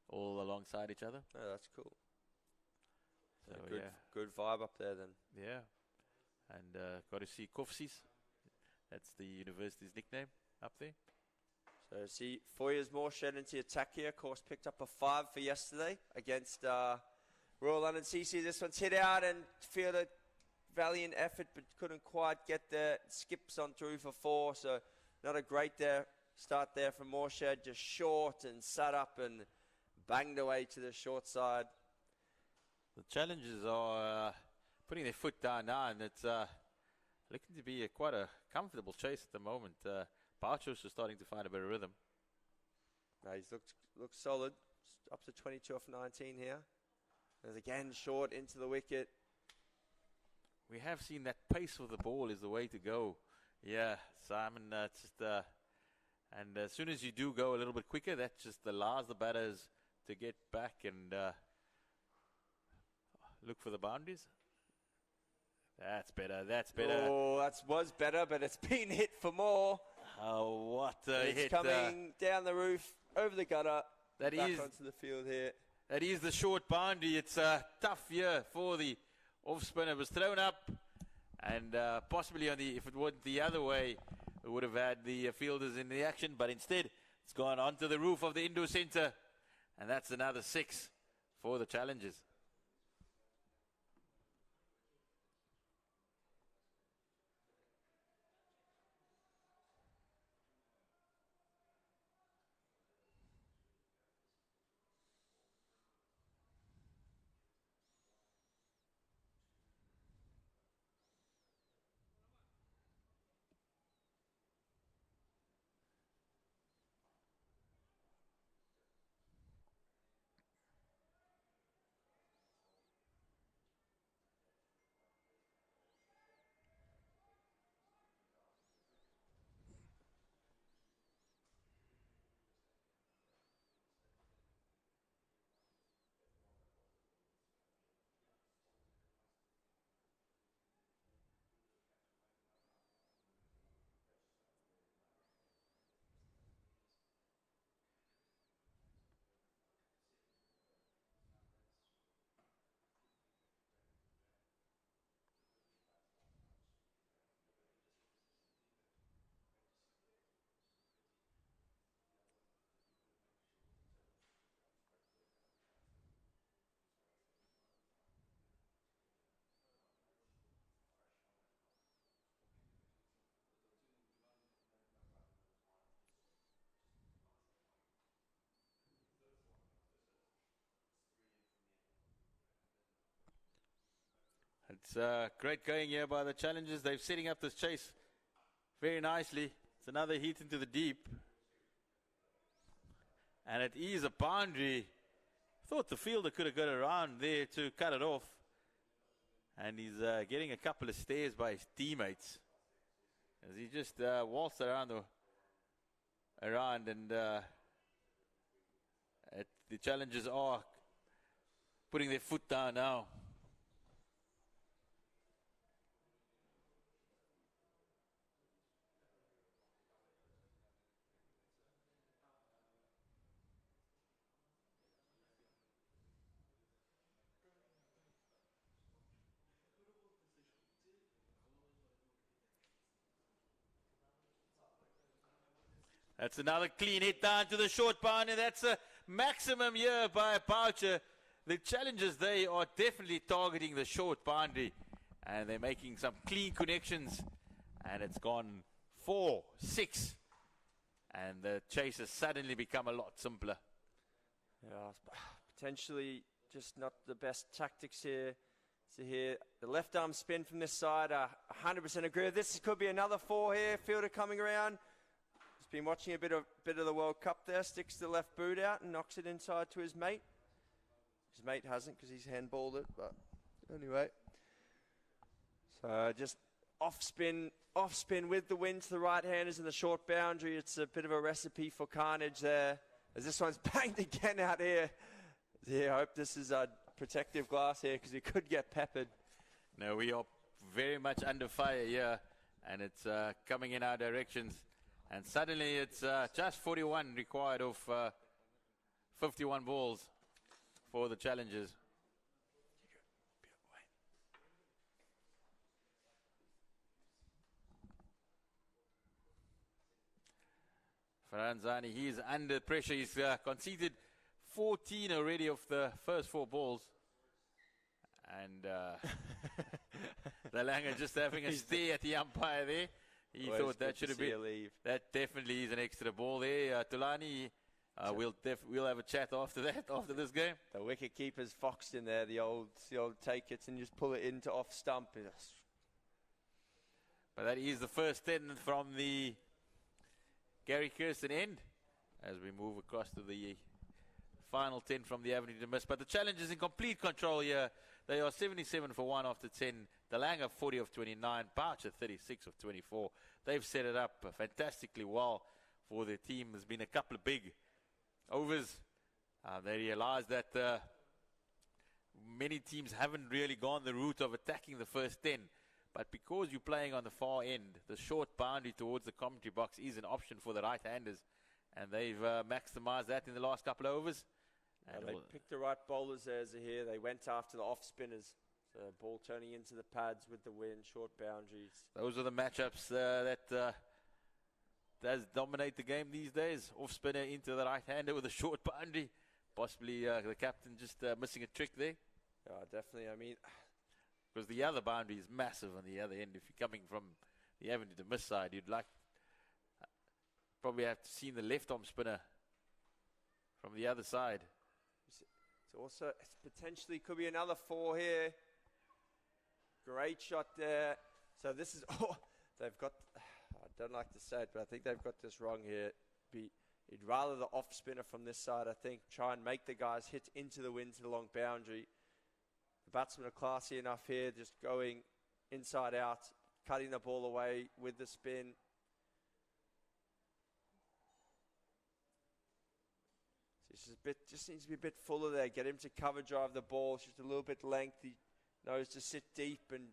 all alongside each other. Oh, that's cool. So, Good vibe up there then. yeah. And got to see Kofsis. That's the university's nickname up there. So see, Foyer's more shed into attack here. Of course, picked up a 5 for yesterday against Royal London CC. This one's hit out and feel a valiant effort, but couldn't quite get there. Skips on through for 4, so not a great start there from Morshed. Just short and sat up and banged away to the short side. The challenges are putting their foot down now, and it's looking to be quite a comfortable chase at the moment. Barchos is starting to find a bit of rhythm. No, he's looked solid. Up to 22 off 19 here. There's again short into the wicket. We have seen that pace of the ball is the way to go. Yeah, Simon, and as soon as you do go a little bit quicker, that just allows the batters to get back and look for the boundaries. That's better. Oh, that was better, but it's been hit for more. Oh, what a hit. It's coming down the roof, over the gutter, back onto the field here. That is the short boundary. It's a tough year for the off spinner. It was thrown up, and possibly if it went the other way, it would have had the fielders in the action, but instead it's gone onto the roof of the indoor centre, and that's another 6 for the challengers. It's great going here by the challengers. They're setting up this chase very nicely. It's another heat into the deep. And it is a boundary. Thought the fielder could have got around there to cut it off. And he's getting a couple of stares by his teammates as he just waltzed around and the challengers are putting their foot down now. That's another clean hit down to the short boundary. That's a maximum here by Boucher. The challengers, they are definitely targeting the short boundary. And they're making some clean connections. And it's gone 4, 6. And the chase has suddenly become a lot simpler. Yeah, potentially just not the best tactics here. So here, the left arm spin from this side. 100% agree with this. Could be another 4 here. Fielder coming around. Been watching a bit of the World Cup there. Sticks the left boot out and knocks it inside to his mate. His mate hasn't because he's handballed it, but anyway. So just off spin with the wind to the right-handers in the short boundary. It's a bit of a recipe for carnage there. As this one's banged again out here. Yeah, I hope this is a protective glass here because we could get peppered. No, we are very much under fire here, and it's coming in our directions. And suddenly it's just 41 required of 51 balls for the challengers. Farhan Zani, he is under pressure. He's conceded 14 already of the first 4 balls. And the Langer just having a stare at the umpire there. He thought that should have been. That definitely is an extra ball there. Tulani, we'll have a chat after that, after this game. The wicket keeper's foxed in there, the old take it and just pull it into off stump. But that is the first 10 from the Gary Kirsten end as we move across to the final 10 from the Avenue to Miss. But the challenge is in complete control here. They are 77 for 1 after 10. The Langer 40 of 29. Boucher 36 of 24. They've set it up fantastically well for their team. There's been a couple of big overs. They realize that many teams haven't really gone the route of attacking the first 10. But because you're playing on the far end, the short boundary towards the commentary box is an option for the right-handers. And they've maximized that in the last couple of overs. And they picked the right bowlers there, Zahir. They went after the off-spinners. So ball turning into the pads with the wind, short boundaries. Those are the matchups that does dominate the game these days. Off-spinner into the right-hander with a short boundary. Possibly the captain just missing a trick there. Yeah, definitely. I mean, because the other boundary is massive on the other end. If you're coming from the Avenue to Miss side, you'd like probably have to see the left arm spinner from the other side. It's potentially could be another 4 here. Great shot there. So this is, they've got, I don't like to say it, but I think they've got this wrong here. He'd rather the off spinner from this side, I think, try and make the guys hit into the wind to the long boundary. The batsmen are classy enough here, just going inside out, cutting the ball away with the spin. Just needs to be a bit fuller there. Get him to cover drive the ball. It's just a little bit lengthy. Knows to sit deep and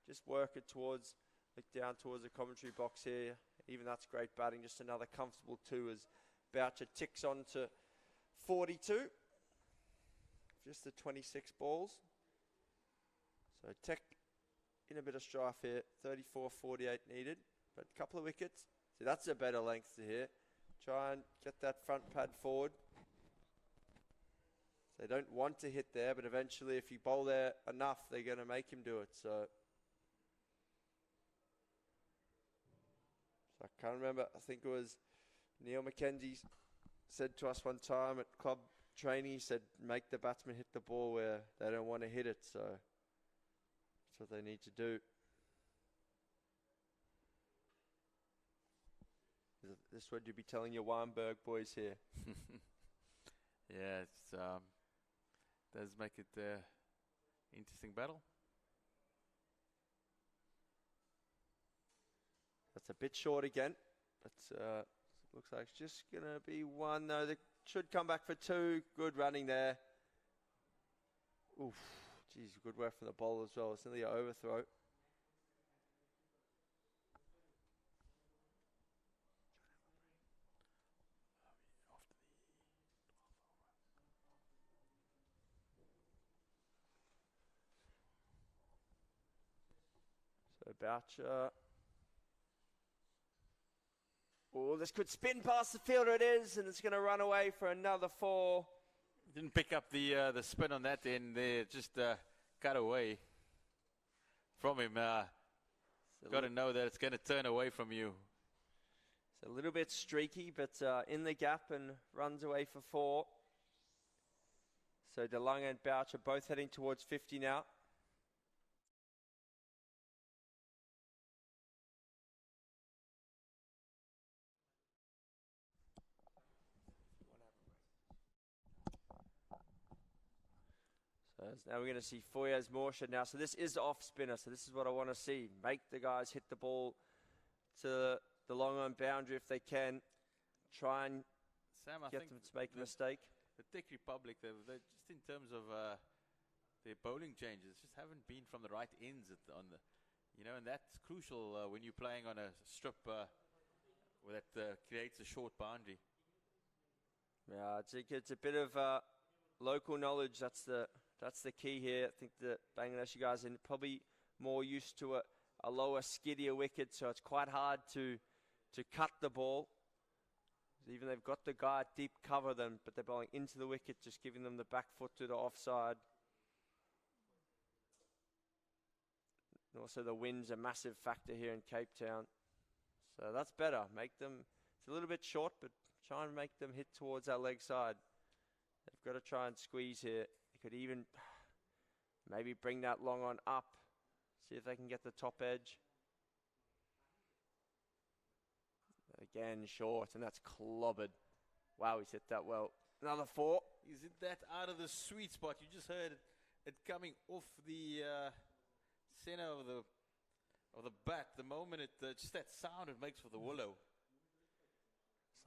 just work it towards, look down towards the commentary box here. Even that's great batting. Just another comfortable 2 as Boucher ticks on to 42. Just the 26 balls. So Tech in a bit of strife here. 34-48 needed. But a couple of wickets. See, that's a better length to here. Try and get that front pad forward. They don't want to hit there, but eventually if you bowl there enough, they're going to make him do it. So I can't remember. I think it was Neil McKenzie said to us one time at club training, he said, make the batsman hit the ball where they don't want to hit it. So that's what they need to do. This is what you'd be telling your Weinberg boys here. Yeah, it's does make it interesting battle. That's a bit short again. But looks like it's just going to be 1. No, they should come back for 2. Good running there. Oof. Geez, good work from the bowler as well. It's nearly an overthrow. So Boucher. Oh, this could spin past the fielder. It is, and it's going to run away for another 4. Didn't pick up the spin on that end there. Just cut away from him. Got to know that it's going to turn away from you. It's a little bit streaky, but in the gap and runs away for 4. So DeLong and Boucher both heading towards 50 now. Now we're going to see Foyaz Morsha now. So this is off spinner. So this is what I want to see. Make the guys hit the ball to the long on boundary if they can. Try and Sam, get them to make a mistake. The Czech Republic, they're just in terms of their bowling changes, just haven't been from the right ends on the, and that's crucial when you're playing on a strip that creates a short boundary. Yeah, it's a bit of local knowledge. That's the key here. I think the Bangladeshi guys are probably more used to a lower, skiddier wicket, so it's quite hard to cut the ball. Even they've got the guy at deep cover then, but they're bowling into the wicket, just giving them the back foot to the offside. And also the wind's a massive factor here in Cape Town. So that's better. Make them, it's a little bit short, but try and make them hit towards our leg side. They've got to try and squeeze here. They could even maybe bring that long on up. See if they can get the top edge. Again, short, and that's clobbered. Wow, he's hit that well. Another 4. He's hit that out of the sweet spot. You just heard it coming off the center of the bat. The moment just that sound it makes for the willow.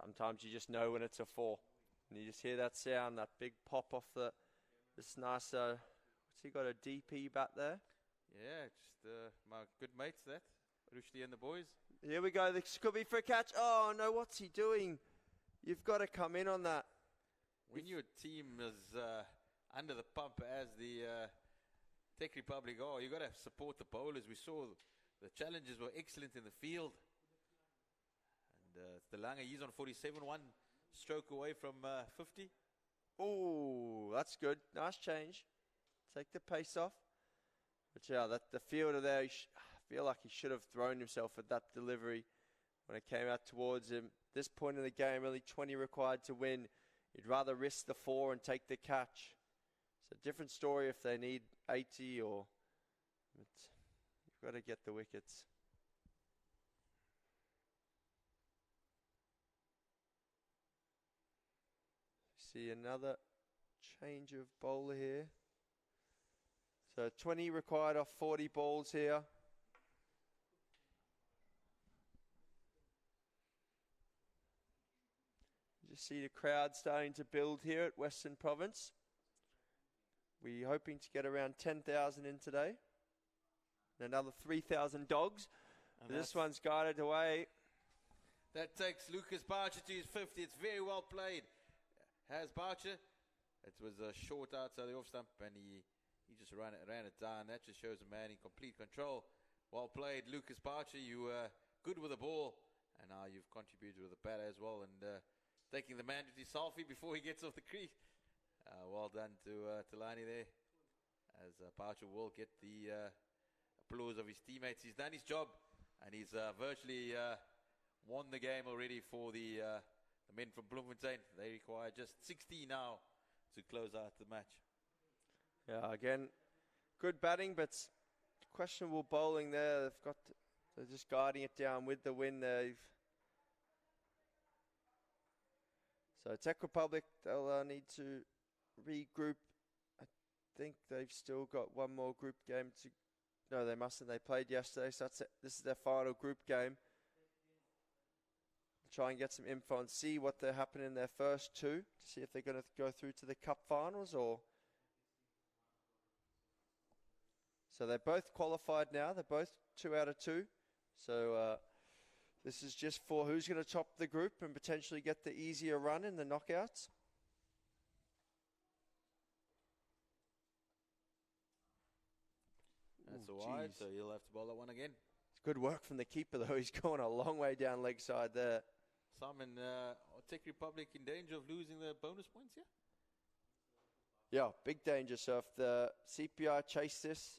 Sometimes you just know when it's a 4. And you just hear that sound, that big pop off this nice, what's he got, a DP bat there? Yeah, just my good mates that, Rushdie and the boys. Here we go, this could be for a catch. Oh no, what's he doing? You've got to come in on that. When your team is under the pump as the Czech Republic are, you got to support the bowlers. We saw the challenges were excellent in the field. And the Lange, he's on 47, 1 stroke away from 50. Oh, that's good. Nice change. Take the pace off. But yeah, the fielder there, I feel like he should have thrown himself at that delivery when it came out towards him. This point in the game, only 20 required to win. You'd rather risk the 4 and take the catch. It's a different story if they need 80 or... But you've got to get the wickets. See another change of bowler here. So 20 required off 40 balls here. You just see the crowd starting to build here at Western Province. We're hoping to get around 10,000 in today. And another 3,000 dogs. This one's guided away. That takes Lucas Boucher to his 50. It's very well played. Has Boucher. It was a short outside the off stump and he just ran it down. That just shows a man in complete control. Well played, Lucas Boucher. You were good with the ball. And now you've contributed with the batter as well. And taking the mandatory selfie before he gets off the crease. Well done to Lani there. As Boucher will get the applause of his teammates. He's done his job. And he's virtually won the game already for the men from Bloemfontein. They require just 60 now to close out the match. Yeah, again, good batting, but questionable bowling there. They're just guiding it down with the wind there. So Czech Republic, they'll need to regroup. I think they've still got one more group game to... No, they mustn't. They played yesterday, so that's it. This is their final group game. Try and get some info and see what they're happening in their first 2 to see if they're going to go through to the cup finals or... So they're both qualified now. They're both 2 out of 2. So this is just for who's going to top the group and potentially get the easier run in the knockouts. That's a wide, so he'll have to bowl that one again. It's good work from the keeper, though. He's going a long way down leg side there. Simon, Czech Republic in danger of losing the bonus points here? Yeah, big danger. So if the CPI chase this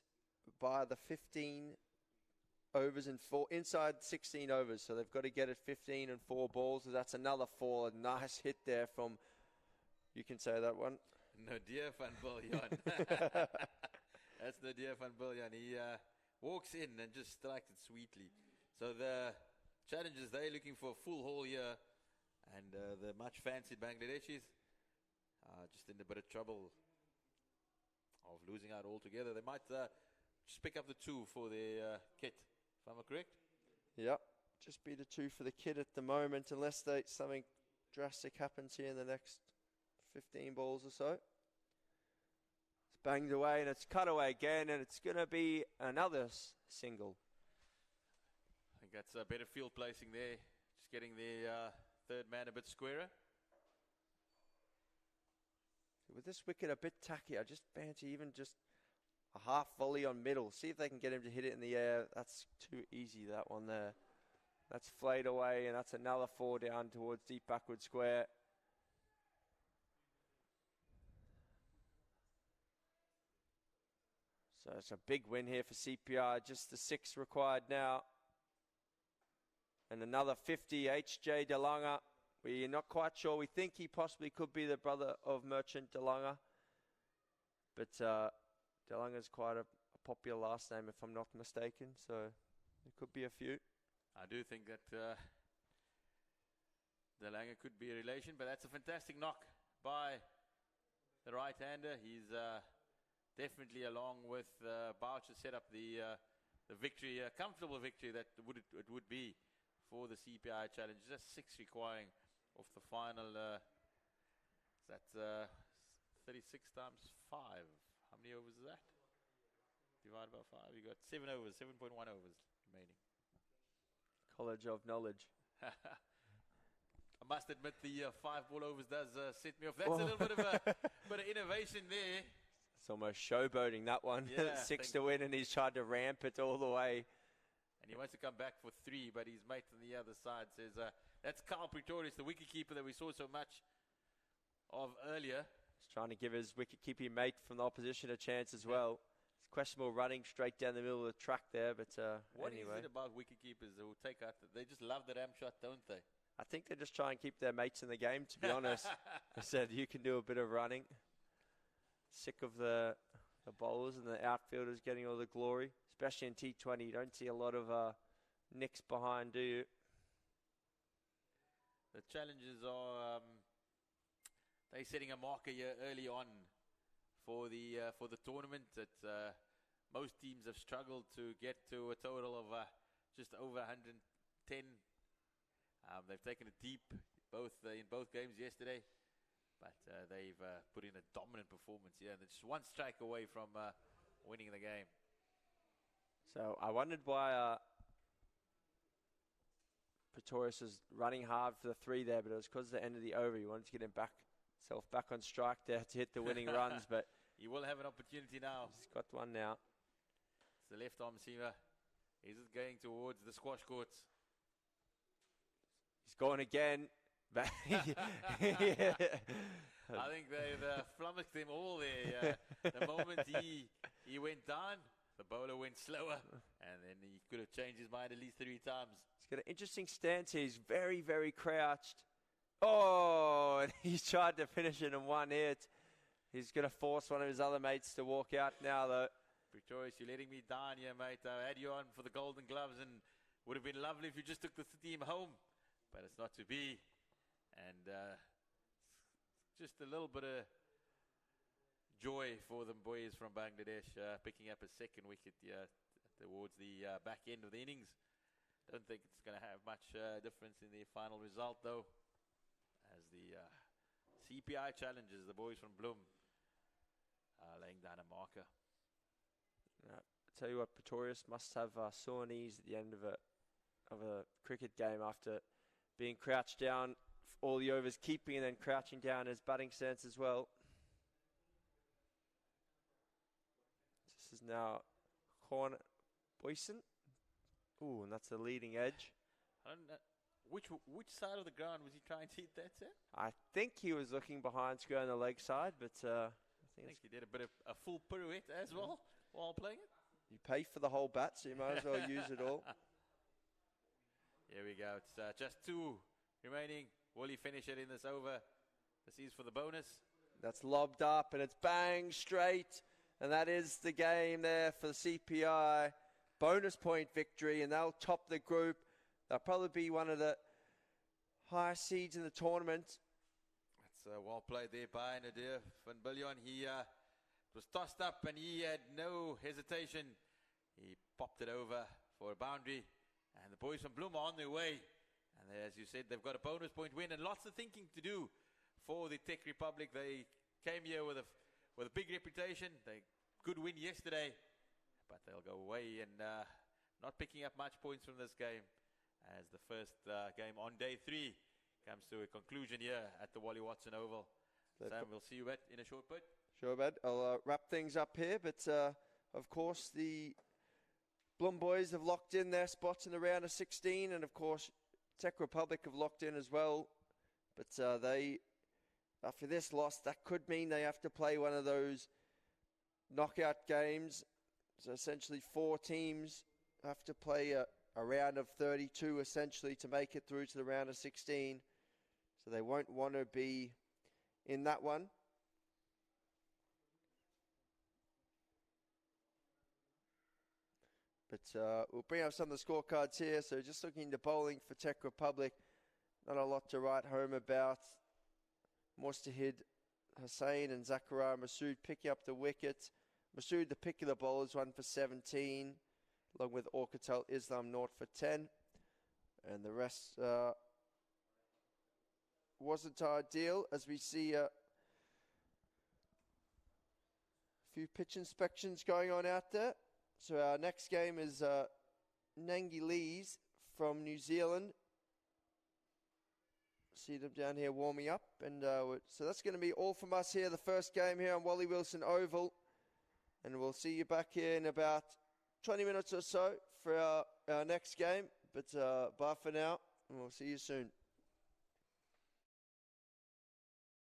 by the 15 overs and 4, inside 16 overs, so they've got to get it 15 and 4 balls. So that's another 4. A nice hit there from, you can say that one. Nadir van Biljan. That's Nadir van Biljan. He walks in and just strikes it sweetly. So the challengers, they're looking for a full haul here. And the much fancied Bangladeshis just in a bit of trouble of losing out altogether. They might just pick up the 2 for their kit, if I'm correct. Yep, just be the 2 for the kit at the moment, unless something drastic happens here in the next 15 balls or so. It's banged away and it's cut away again, and it's going to be another single. I think that's a better field placing there. Just getting the third man a bit squarer. With this wicket a bit tacky, I just fancy even just a half volley on middle. See if they can get him to hit it in the air. That's too easy, that one there. That's flayed away, and that's another 4 down towards deep backward square. So it's a big win here for CPI. Just the 6 required now. And another 50, HJ DeLonga. We're not quite sure. We think he possibly could be the brother of Merchant DeLonga. But DeLonga's quite a popular last name, if I'm not mistaken. So there could be a few. I do think that DeLonga could be a relation, but that's a fantastic knock by the right-hander. He's definitely, along with Boucher, set up the victory, a comfortable victory that it would be for the CPI challenge. Just 6 requiring of the final. That's 36 times 5. How many overs is that? Divided by 5. You got 7 overs, 7.1 overs remaining. College of knowledge. I must admit the 5 ball overs does set me off. That's a little bit of a innovation there. It's almost showboating, that one. Yeah, 6 to win, and he's tried to ramp it all the way. And he wants to come back for 3, but his mate on the other side says, that's Carl Pretorius, the wicketkeeper that we saw so much of earlier. He's trying to give his wicket-keeping mate from the opposition a chance as well. It's questionable running straight down the middle of the track there, but what anyway. is it about wicket-keepers who take out, they just love the ram shot, don't they? I think they just try and keep their mates in the game, to be honest. They said you can do a bit of running. Sick of the bowlers and the outfielders getting all the glory, especially in T20. You don't see a lot of nicks behind, do you? The challenges are they're setting a marker here early on for the tournament. That most teams have struggled to get to a total of just over 110. They've taken it deep in both games yesterday. But they've put in a dominant performance here, and they're just 1 strike away from winning the game. So I wondered why Pretorius was running hard for the 3 there, but it was because of the end of the over. He wanted to get himself back on strike there to hit the winning runs, but he will have an opportunity now. He's got one now. It's the left arm seamer. He's going towards the squash courts. He's going again. I think they've flummoxed him all there. The moment he went down, the bowler went slower, and then he could have changed his mind at least 3 times. He's got an interesting stance here. He's very, very crouched. Oh, and he's tried to finish it in 1 hit. He's going to force one of his other mates to walk out now, though. Pretorius, you're letting me down here, mate. I had you on for the golden gloves, and would have been lovely if you just took the team home. But it's not to be. And just a little bit of joy for them boys from Bangladesh, picking up a 2nd wicket towards the back end of the innings. Don't think it's going to have much difference in the final result, though, as the CPI challenges, the boys from Bloem, laying down a marker. I tell you what, Pretorius must have sore knees at the end of a cricket game after being crouched down all the overs, keeping and then crouching down his batting stance as well. This is now corner Boyson. Ooh, and that's the leading edge. I don't know. Which side of the ground was he trying to hit that, sir? I think he was looking behind square on the leg side, but I think he did a bit of a full pirouette as well while playing it. You pay for the whole bat, so you might as well use it all. Here we go. It's just 2 remaining. Will he finish it in this over? This is for the bonus. That's lobbed up, and it's bang straight. And that is the game there for the CPI. Bonus point victory, and they'll top the group. They'll probably be one of the highest seeds in the tournament. That's well played there by Nadir van Biljon. He was tossed up, and he had no hesitation. He popped it over for a boundary. And the boys from Bloem are on their way. And as you said, they've got a bonus point win and lots of thinking to do for the Tech Republic. They came here with a big reputation. They good win yesterday, but they'll go away and not picking up much points from this game as the first game on day 3 comes to a conclusion here at the Wally Watson Oval. Sam, we'll see you in a short bit. Sure, bud. I'll wrap things up here, but of course the Blum boys have locked in their spots in the round of 16, and of course Czech Republic have locked in as well. But they, after this loss, that could mean they have to play one of those knockout games. So essentially 4 teams have to play a round of 32 essentially to make it through to the round of 16. So they won't want to be in that one. But we'll bring up some of the scorecards here. So just looking into bowling for Czech Republic, not a lot to write home about. Mostahid Hussain and Zakaria Masood picking up the wicket. Masood, the pick of the bowlers, 1 for 17, along with Orkatel Islam, 0 for 10. And the rest wasn't ideal, as we see a few pitch inspections going on out there. So our next game is Nangi Lees from New Zealand. See them down here warming up. And so that's going to be all from us here, the first game here on Wally Wilson Oval. And we'll see you back here in about 20 minutes or so for our next game. But bye for now, and we'll see you soon.